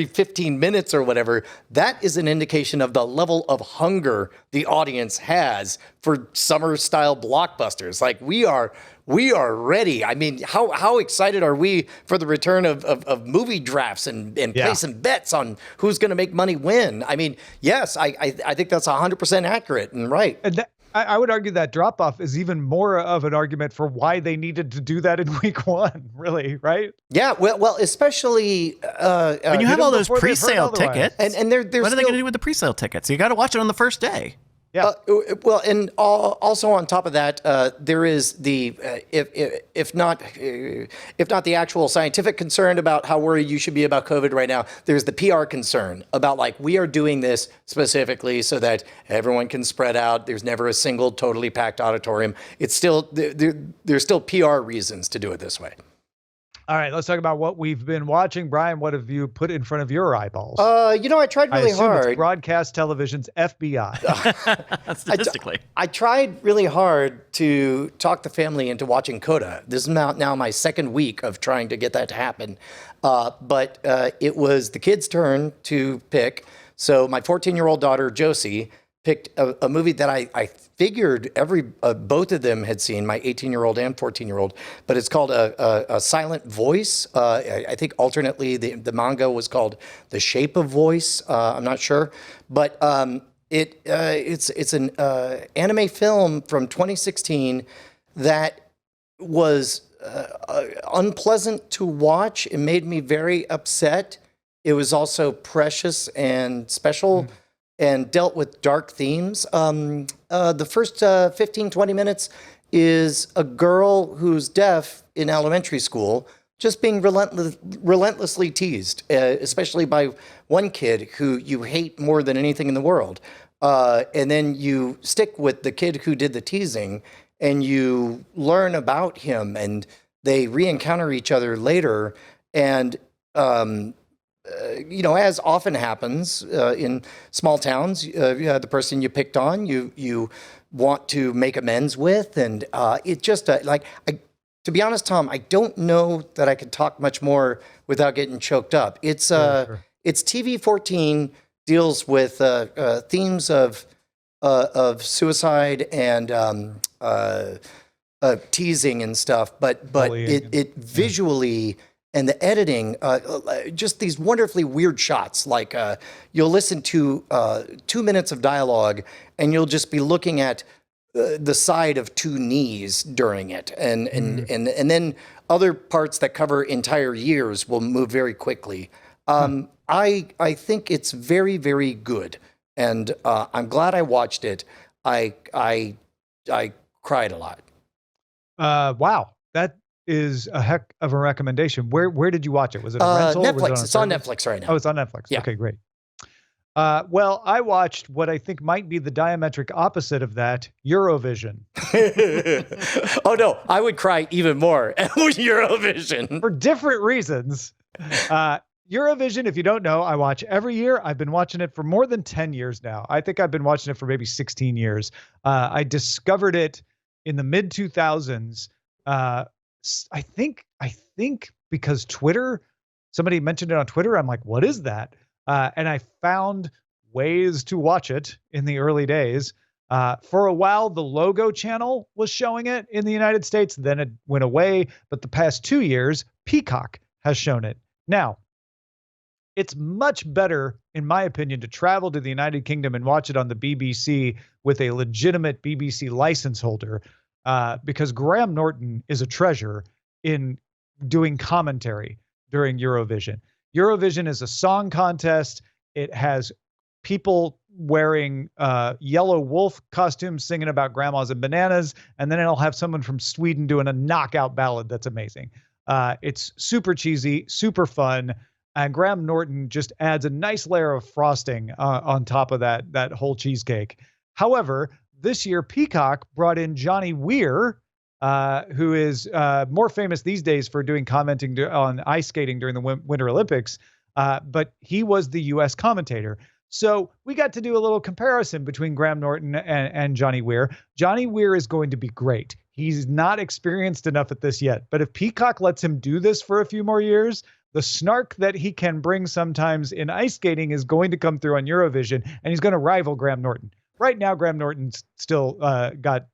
15 minutes or whatever, that is an indication of the level of hunger the audience has for summer style blockbusters. Like we are ready. I mean, how excited are we for the return of movie drafts and placing bets on who's going to make money win? I mean, yes, I think that's 100% accurate and right. And I would argue that drop-off is even more of an argument for why they needed to do that in week one, really, right? Yeah, well, especially When you have all those before they've heard pre-sale otherwise. tickets, and they're what are they still- going to do with the pre-sale tickets? You got to watch it on the first day. Yeah. Well, and also on top of that, there is the if not the actual scientific concern about how worried you should be about COVID right now, there's the PR concern about like we are doing this specifically so that everyone can spread out. There's never a single totally packed auditorium. It's still there's still PR reasons to do it this way. All right, let's talk about what we've been watching. Brian, what have you put in front of your eyeballs? I tried I really assume hard. it's broadcast television's FBI. Statistically. I tried really hard to talk the family into watching Coda. This is now my second week of trying to get that to happen. But it was the kids' turn to pick. So my 14-year-old daughter, Josie, picked a movie that I figured both of them had seen, my 18-year-old and 14-year-old, but it's called a Silent Voice. I think alternately the manga was called The Shape of Voice. I'm not sure, but it's an anime film from 2016 that was unpleasant to watch. It made me very upset. It was also precious and special. And dealt with dark themes. The first 15, 20 minutes is a girl who's deaf in elementary school just being relentlessly teased, especially by one kid who you hate more than anything in the world. And then you stick with the kid who did the teasing and you learn about him and they re-encounter each other later. And as often happens in small towns, the person you picked on, you want to make amends with, and it just to be honest, Tom, I don't know that I could talk much more without getting choked up. It's it's TV 14 deals with themes of suicide and teasing and stuff, but it visually. And the editing, just these wonderfully weird shots. Like you'll listen to 2 minutes of dialogue, and you'll just be looking at the side of two knees during it, and then other parts that cover entire years will move very quickly. I think it's very, very good. and I'm glad I watched it. I cried a lot. Wow, that is a heck of a recommendation. Where did you watch it? Was it a rental? Netflix. Was It's on Netflix right now. Oh, it's on Netflix. Yeah. Okay, great. Well, I watched what I think might be the diametric opposite of that, Eurovision. Oh no, I would cry even more at Eurovision. For different reasons. Eurovision, if you don't know, I watch every year. I've been watching it for more than 10 years now. I think I've been watching it for maybe 16 years. I discovered it in the mid 2000s. I think because somebody mentioned it on Twitter. I'm like, what is that? And I found ways to watch it in the early days. For a while, the Logo channel was showing it in the United States. Then it went away. But the past 2 years, Peacock has shown it. Now, it's much better, in my opinion, to travel to the United Kingdom and watch it on the BBC with a legitimate BBC license holder, because Graham Norton is a treasure in doing commentary during Eurovision. Eurovision is a song contest. It has people wearing yellow wolf costumes singing about grandmas and bananas, and then it'll have someone from Sweden doing a knockout ballad that's amazing. It's super cheesy, super fun, and Graham Norton just adds a nice layer of frosting on top of that whole cheesecake. However, this year Peacock brought in Johnny Weir, who is more famous these days for doing commenting on ice skating during the Winter Olympics, but he was the U.S. commentator. So we got to do a little comparison between Graham Norton and Johnny Weir. Johnny Weir is going to be great. He's not experienced enough at this yet, but if Peacock lets him do this for a few more years, the snark that he can bring sometimes in ice skating is going to come through on Eurovision, and he's going to rival Graham Norton. Right now, Graham Norton's still got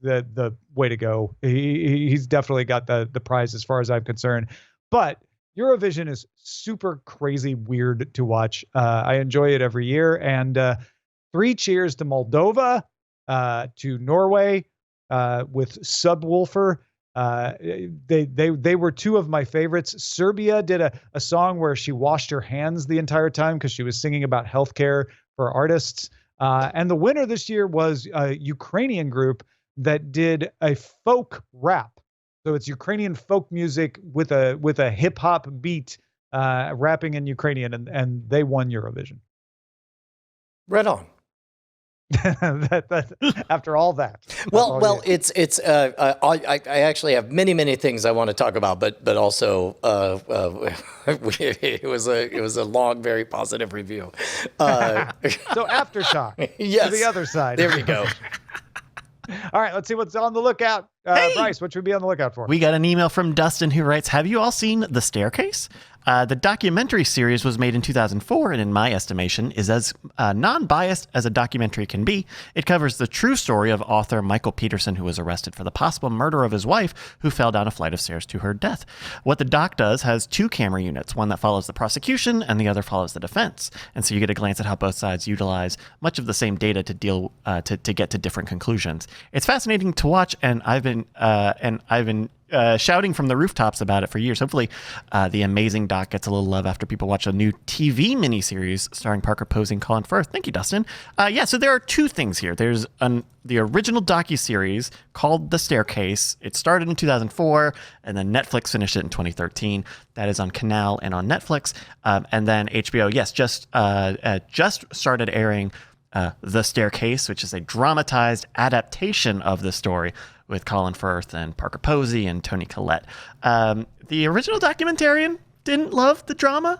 the way to go. He's definitely got the prize as far as I'm concerned. But Eurovision is super crazy weird to watch. I enjoy it every year. And 3 cheers to Moldova, to Norway with Subwoofer. They were 2 of my favorites. Serbia did a song where she washed her hands the entire time because she was singing about healthcare for artists. And the winner this year was a Ukrainian group that did a folk rap. So it's Ukrainian folk music with a hip hop beat, rapping in Ukrainian, and they won Eurovision. Right on. After all that. Well, it's I actually have many things I want to talk about, but also it was a long, very positive review. So aftershock. Yes. To the other side. There we go. All right, let's see what's on the lookout. Bryce, what should we be on the lookout for? We got an email from Dustin who writes, have you all seen The Staircase? The documentary series was made in 2004 and in my estimation is as non-biased as a documentary can be. It covers the true story of author Michael Peterson, who was arrested for the possible murder of his wife, who fell down a flight of stairs to her death. What the doc does has 2 camera units, one that follows the prosecution and the other follows the defense. And so you get a glance at how both sides utilize much of the same data to deal to get to different conclusions. It's fascinating to watch, and I've been shouting from the rooftops about it for years. Hopefully, the amazing doc gets a little love after people watch a new TV miniseries starring Parker Posey and Colin Firth. Thank you, Dustin. So there are 2 things here. There's the original docuseries called The Staircase. It started in 2004, and then Netflix finished it in 2013. That is on Canal and on Netflix. And then HBO, just started airing The Staircase, which is a dramatized adaptation of the story with Colin Firth and Parker Posey and Toni Collette. The original documentarian didn't love the drama.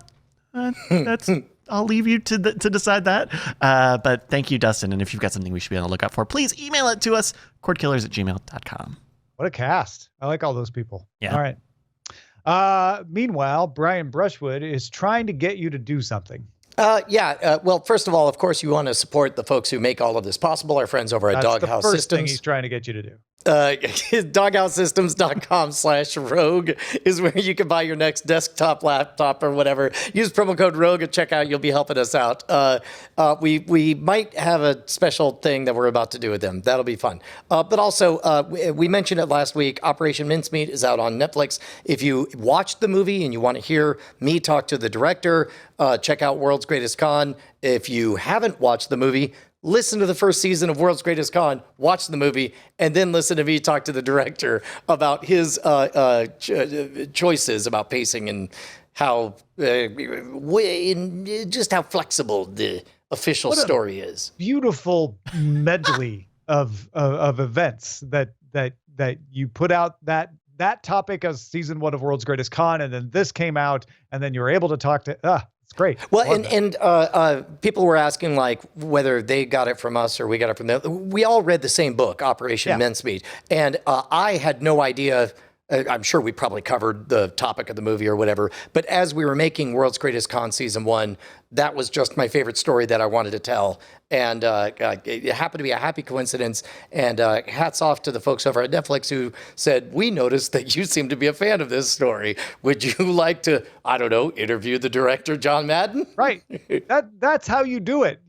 I'll leave you to decide that. But thank you, Dustin. And if you've got something we should be on the lookout for, please email it to us, cordkillers@gmail.com. What a cast. I like all those people. Yeah. All right. Meanwhile, Brian Brushwood is trying to get you to do something. Well, first of all, of course, you want to support the folks who make all of this possible, our friends over at Doghouse That's the first Systems. thing he's trying to get you to do. Doghousesystems.com/rogue is where you can buy your next desktop, laptop, or whatever. Use promo code ROGUE at checkout. You'll be helping us out. We might have a special thing that we're about to do with them. That'll be fun. But also, we mentioned it last week. Operation Mincemeat is out on Netflix. If you watched the movie and you want to hear me talk to the director, check out World's Greatest Con. If you haven't watched the movie, listen to the first season of World's Greatest Con, watch the movie, and then listen to me talk to the director about his choices about pacing and how just how flexible the official story is. Beautiful medley of events that you put out that topic as season 1 of World's Greatest Con, and then this came out, and then you were able to talk to. It's great. Well, and people were asking like whether they got it from us or we got it from them. We all read the same book, Operation Mincemeat, and I had no idea. I'm sure we probably covered the topic of the movie or whatever, but as we were making World's Greatest Con season 1, that was just my favorite story that I wanted to tell. And it happened to be a happy coincidence. And hats off to the folks over at Netflix who said, we noticed that you seem to be a fan of this story. Would you like to, I don't know, interview the director, John Madden? Right. That's how you do it.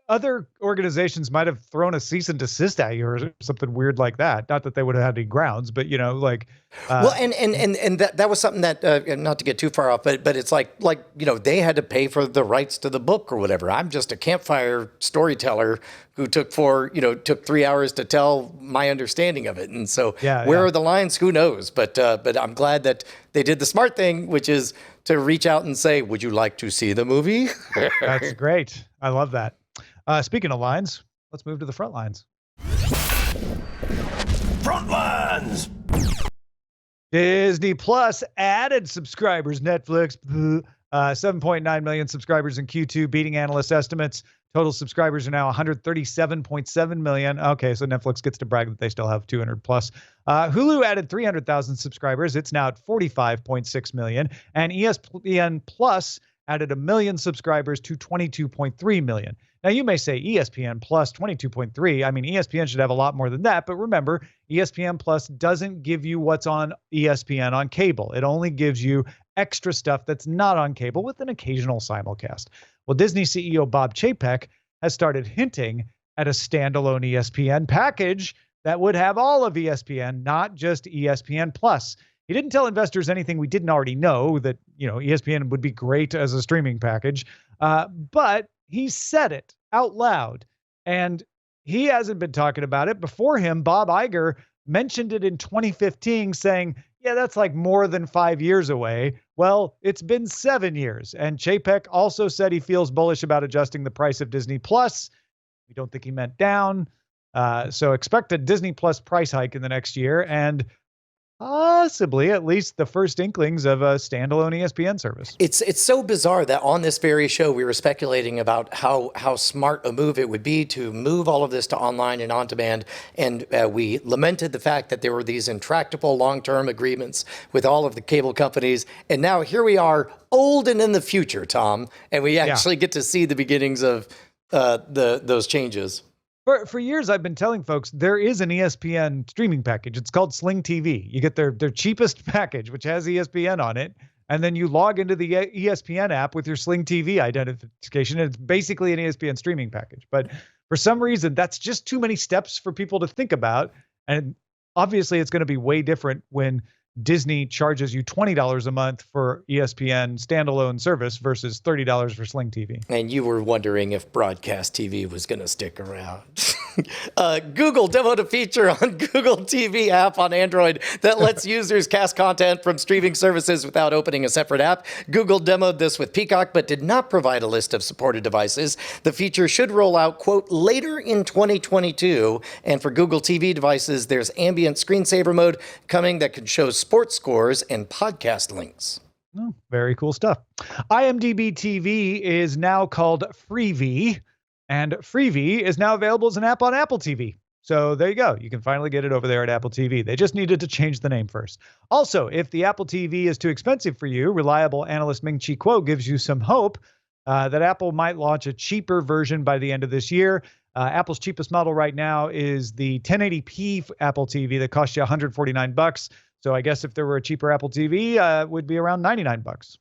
Other organizations might have thrown a cease and desist at you or something weird like that. Not that they would have had any grounds, but well, and that was something that not to get too far off, but it's like they had to pay for the rights to the book or whatever. I'm just a campfire storyteller who took 3 hours to tell my understanding of it, and so where are the lines? Who knows? But I'm glad that they did the smart thing, which is to reach out and say, "Would you like to see the movie?" That's great. I love that. Speaking of lines, let's move to the front lines. Front lines! Disney Plus added subscribers. Netflix, 7.9 million subscribers in Q2, beating analyst estimates. Total subscribers are now 137.7 million. Okay, so Netflix gets to brag that they still have 200 plus. Hulu added 300,000 subscribers. It's now at 45.6 million. And ESPN Plus added 1 million subscribers to 22.3 million. Now, you may say ESPN Plus 22.3. I mean, ESPN should have a lot more than that. But remember, ESPN Plus doesn't give you what's on ESPN on cable. It only gives you extra stuff that's not on cable with an occasional simulcast. Well, Disney CEO Bob Chapek has started hinting at a standalone ESPN package that would have all of ESPN, not just ESPN Plus. He didn't tell investors anything we didn't already know, that ESPN would be great as a streaming package, but he said it out loud, and he hasn't been talking about it. Before him, Bob Iger mentioned it in 2015, saying, yeah, that's like more than 5 years away. Well, it's been 7 years, and Chapek also said he feels bullish about adjusting the price of Disney Plus. We don't think he meant down, so expect a Disney Plus price hike in the next year, and possibly at least the first inklings of a standalone ESPN service. It's so bizarre that on this very show we were speculating about how smart a move it would be to move all of this to online and on demand, and we lamented the fact that there were these intractable long-term agreements with all of the cable companies, and now here we are, old and in the future, Tom, and we actually get to see the beginnings of those changes. For years, I've been telling folks there is an ESPN streaming package. It's called Sling TV. You get their cheapest package, which has ESPN on it, and then you log into the ESPN app with your Sling TV identification, and it's basically an ESPN streaming package. But for some reason, that's just too many steps for people to think about, and obviously it's going to be way different when Disney charges you $20 a month for ESPN standalone service versus $30 for Sling TV. And you were wondering if broadcast TV was going to stick around. Google demoed a feature on Google TV app on Android that lets users cast content from streaming services without opening a separate app. Google demoed this with Peacock, but did not provide a list of supported devices. The feature should roll out, quote, later in 2022. And for Google TV devices, there's ambient screensaver mode coming that can show sports scores and podcast links. Oh, very cool stuff. IMDb TV is now called Freevee, and Freevee is now available as an app on Apple TV. So there you go. You can finally get it over there at Apple TV. They just needed to change the name first. Also, if the Apple TV is too expensive for you, reliable analyst Ming-Chi Kuo gives you some hope that Apple might launch a cheaper version by the end of this year. Apple's cheapest model right now is the 1080p Apple TV that costs you $149. So I guess if there were a cheaper Apple TV, it would be around $99.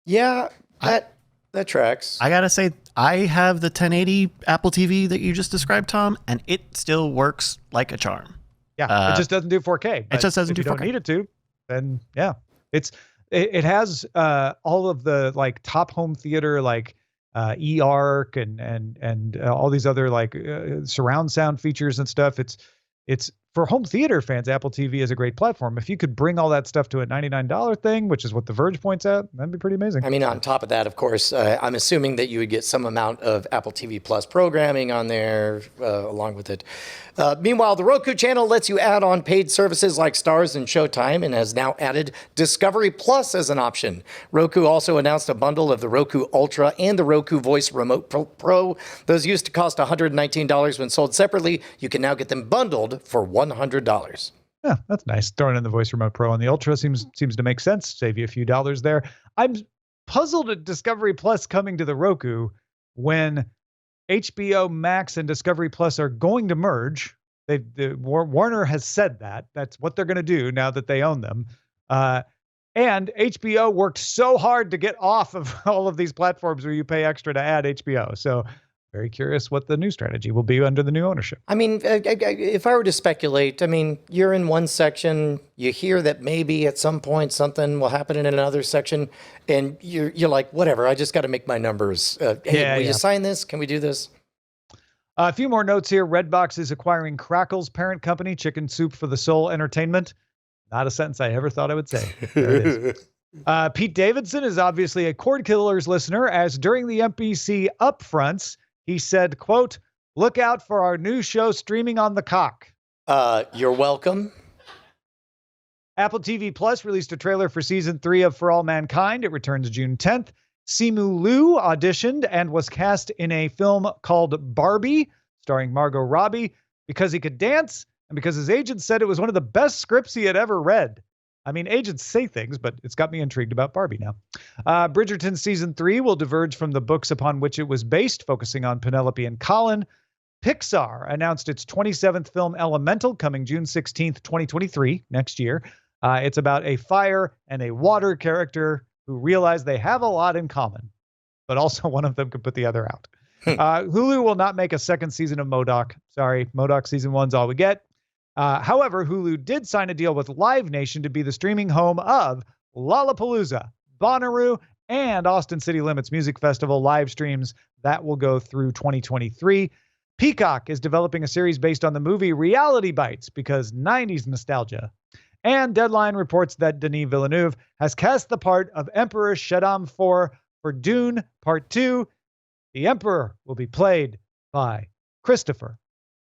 Yeah, that tracks. I gotta say, I have the 1080 Apple TV that you just described, Tom, and it still works like a charm. Yeah, it just doesn't do 4K. It just doesn't do 4K. If you don't need it to, then yeah. it has all of the like top home theater, like eARC and all these other like surround sound features and stuff. It's for home theater fans. Apple TV is a great platform. If you could bring all that stuff to a $99 thing, which is what The Verge points out, that'd be pretty amazing. I mean, on top of that, of course, I'm assuming that you would get some amount of Apple TV Plus programming on there along with it. Meanwhile, the Roku channel lets you add on paid services like Stars and Showtime and has now added Discovery Plus as an option. Roku also announced a bundle of the Roku Ultra and the Roku Voice Remote Pro. Those used to cost $119 when sold separately. You can now get them bundled for $100. Yeah, that's nice. Throwing in the Voice Remote Pro on the Ultra seems to make sense. Save you a few dollars there. I'm puzzled at Discovery Plus coming to the Roku when HBO Max and Discovery Plus are going to merge. Warner has said that. That's what they're going to do now that they own them. And HBO worked so hard to get off of all of these platforms where you pay extra to add HBO. So very curious what the new strategy will be under the new ownership. I mean, if I were to speculate, I mean, you're in one section, you hear that maybe at some point something will happen in another section, and you're like, whatever, I just got to make my numbers. Hey, will you sign this? Can we do this? A few more notes here. Redbox is acquiring Crackle's parent company, Chicken Soup for the Soul Entertainment. Not a sentence I ever thought I would say. There it is. Pete Davidson is obviously a Cordkillers listener, as during the NBC upfronts, he said, quote, "Look out for our new show streaming on the cock." You're welcome. Apple TV Plus released a trailer for season 3 of For All Mankind. It returns June 10th. Simu Liu auditioned and was cast in a film called Barbie, starring Margot Robbie, because he could dance and because his agent said it was one of the best scripts he had ever read. I mean, agents say things, but it's got me intrigued about Barbie now. Bridgerton season 3 will diverge from the books upon which it was based, focusing on Penelope and Colin. Pixar announced its 27th film Elemental, coming June 16th, 2023, next year. It's about a fire and a water character who realize they have a lot in common, but also one of them could put the other out. Hulu will not make a second season of MODOK. Sorry, MODOK season 1's all we get. However, Hulu did sign a deal with Live Nation to be the streaming home of Lollapalooza, Bonnaroo, and Austin City Limits Music Festival live streams that will go through 2023. Peacock is developing a series based on the movie Reality Bites because 90s nostalgia. And Deadline reports that Denis Villeneuve has cast the part of Emperor Shaddam IV for Dune Part 2. The Emperor will be played by Christopher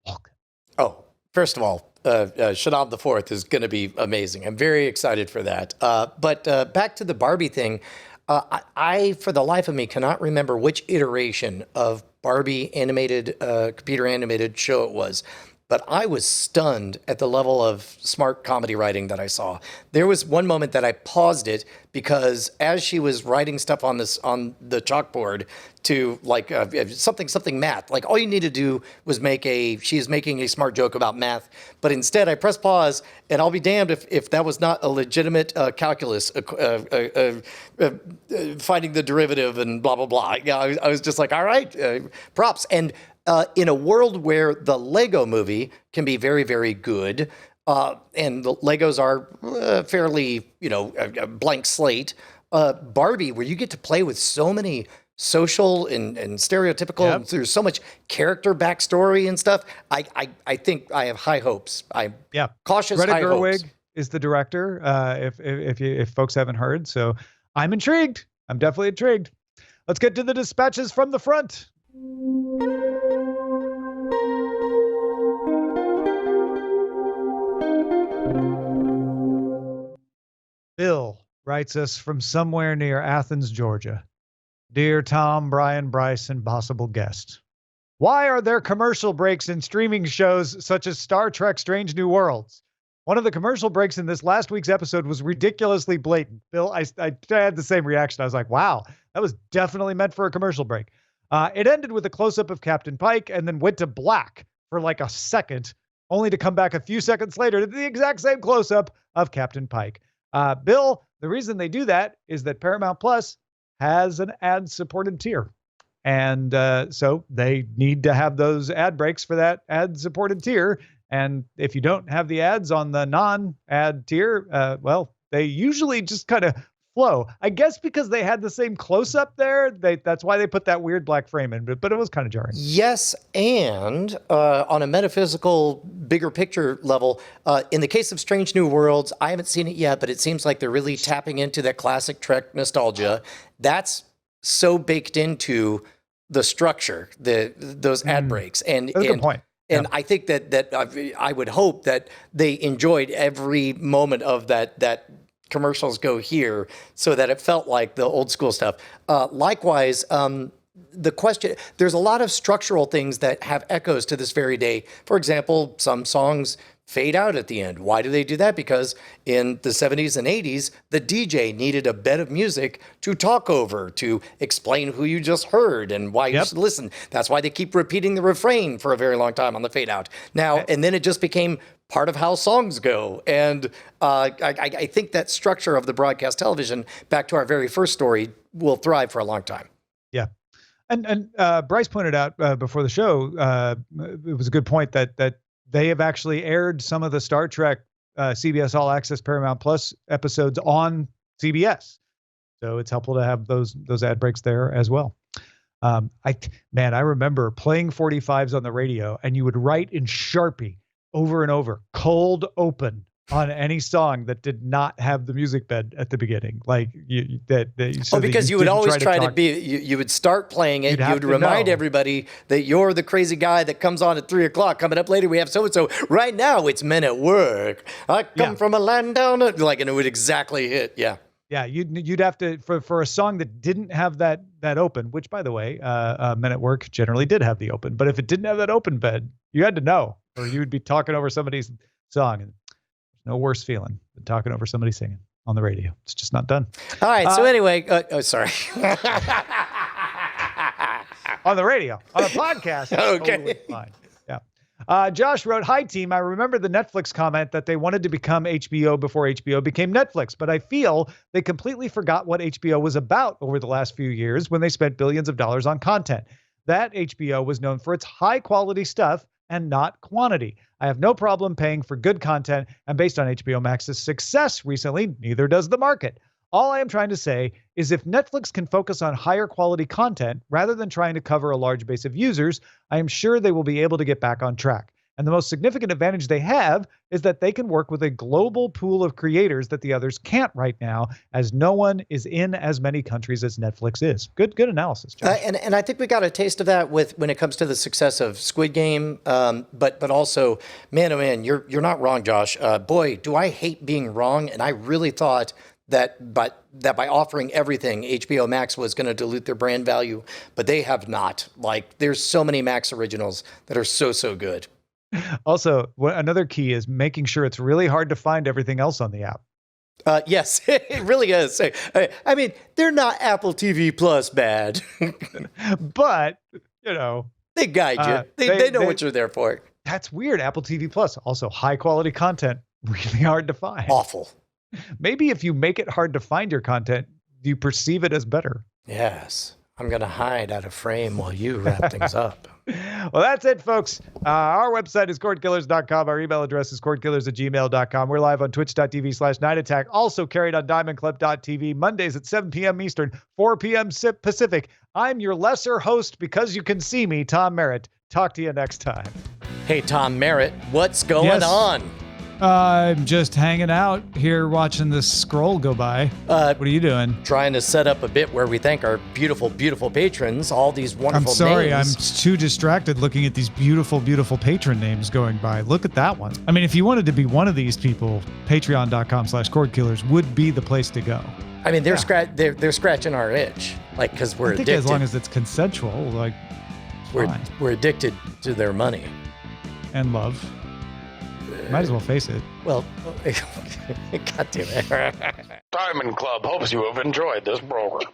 Walken. Oh, first of all, Shaddam IV is going to be amazing. I'm very excited for that. But back to the Barbie thing, I, for the life of me, cannot remember which iteration of Barbie animated, computer animated show it was. But I was stunned at the level of smart comedy writing that I saw. There was one moment that I paused it because as she was writing stuff on the chalkboard to like something math, like all you need to do was she is making a smart joke about math. But instead I pressed pause, and I'll be damned if that was not a legitimate calculus, finding the derivative and blah, blah, blah. Yeah, I was just like, all right, props. And in a world where the Lego movie can be very, very good, and the Legos are fairly, a blank slate, Barbie, where you get to play with so many social and stereotypical, there's so much character backstory and stuff. I think I have high hopes. Cautious Greta high Gerwig hopes. is the director, if folks haven't heard. So I'm intrigued. I'm definitely intrigued. Let's get to the dispatches from the front. Bill writes us from somewhere near Athens, Georgia. Dear Tom, Brian, Bryce, and possible guest. Why are there commercial breaks in streaming shows such as Star Trek Strange New Worlds? One of the commercial breaks in this last week's episode was ridiculously blatant. Bill, I had the same reaction. I was like, wow, that was definitely meant for a commercial break. It ended with a close-up of Captain Pike and then went to black for like a second, only to come back a few seconds later to the exact same close-up of Captain Pike. Bill, the reason they do that is that Paramount Plus has an ad-supported tier. And so they need to have those ad breaks for that ad-supported tier. And if you don't have the ads on the non-ad tier, well, they usually just kind of flow. I guess because they had the same close-up there, that's why they put that weird black frame in, but it was kind of jarring. Yes, and on a metaphysical, bigger picture level, in the case of Strange New Worlds, I haven't seen it yet, but it seems like they're really tapping into that classic Trek nostalgia. That's so baked into the structure, those ad breaks. And that's a good point. And I think that I would hope that they enjoyed every moment of that commercials go here, so that it felt like the old school stuff. Likewise, the question, there's a lot of structural things that have echoes to this very day. For example, some songs fade out at the end. Why do they do that? Because in the 70s and 80s, the DJ needed a bed of music to talk over, to explain who you just heard and why you should listen. That's why they keep repeating the refrain for a very long time on the fade out. Now, and then it just became part of how songs go. And I think that structure of the broadcast television, back to our very first story, will thrive for a long time. Yeah. And Bryce pointed out before the show, it was a good point that they have actually aired some of the Star Trek CBS All Access Paramount Plus episodes on CBS. So it's helpful to have those ad breaks there as well. I remember playing 45s on the radio, and you would write in Sharpie over and over, cold open, on any song that did not have the music bed at the beginning. Like because you would always try to be, you would start playing it. You would remind everybody that you're the crazy guy that comes on at 3:00. Coming up later, we have so-and-so. Right now, it's Men at Work. I come from a land down, and it would exactly hit. Yeah. Yeah, you'd have to, for a song that didn't have that open, which, by the way, Men at Work generally did have the open. But if it didn't have that open bed, you had to know, or you would be talking over somebody's song. And no worse feeling than talking over somebody singing on the radio. It's just not done. All right. So anyway, sorry. On the radio, on a podcast. Okay. Totally fine. Yeah. Josh wrote, "Hi team. I remember the Netflix comment that they wanted to become HBO before HBO became Netflix, but I feel they completely forgot what HBO was about over the last few years when they spent billions of dollars on content. That HBO was known for its high quality stuff and not quantity. I have no problem paying for good content, and based on HBO Max's success recently, neither does the market. All I am trying to say is if Netflix can focus on higher quality content rather than trying to cover a large base of users, I am sure they will be able to get back on track. And the most significant advantage they have is that they can work with a global pool of creators that the others can't right now, as no one is in as many countries as Netflix is." Good analysis, Josh. And I think we got a taste of that when it comes to the success of Squid Game. But also, man, oh man, you're not wrong, Josh. Boy, do I hate being wrong. And I really thought that by offering everything, HBO Max was going to dilute their brand value, but they have not. Like, there's so many Max originals that are so good. Also, another key is making sure it's really hard to find everything else on the app. Yes, it really is. I mean, they're not Apple TV Plus bad. But, they guide you. They know what you're there for. That's weird. Apple TV Plus, also high quality content, really hard to find. Awful. Maybe if you make it hard to find your content, you perceive it as better. Yes. I'm going to hide out of frame while you wrap things up. Well, that's it, folks. Our website is cordkillers.com. Our email address is cordkillers@gmail.com. We're live on twitch.tv/Night Attack, also carried on diamondclub.tv, Mondays at 7 p.m. Eastern, 4 p.m. Pacific. I'm your lesser host because you can see me, Tom Merritt. Talk to you next time. Hey, Tom Merritt, what's going on? I'm just hanging out here watching this scroll go by. What are you doing? Trying to set up a bit where we thank our beautiful, beautiful patrons, all these wonderful names. I'm sorry, I'm too distracted looking at these beautiful, beautiful patron names going by. Look at that one. I mean, if you wanted to be one of these people, patreon.com/cordkillers would be the place to go. I mean, they're scratching our itch, like, because we're addicted. As long as it's consensual, like, we're addicted to their money. And love. Might as well face it. Well, God damn it. Diamond Club hopes you have enjoyed this program.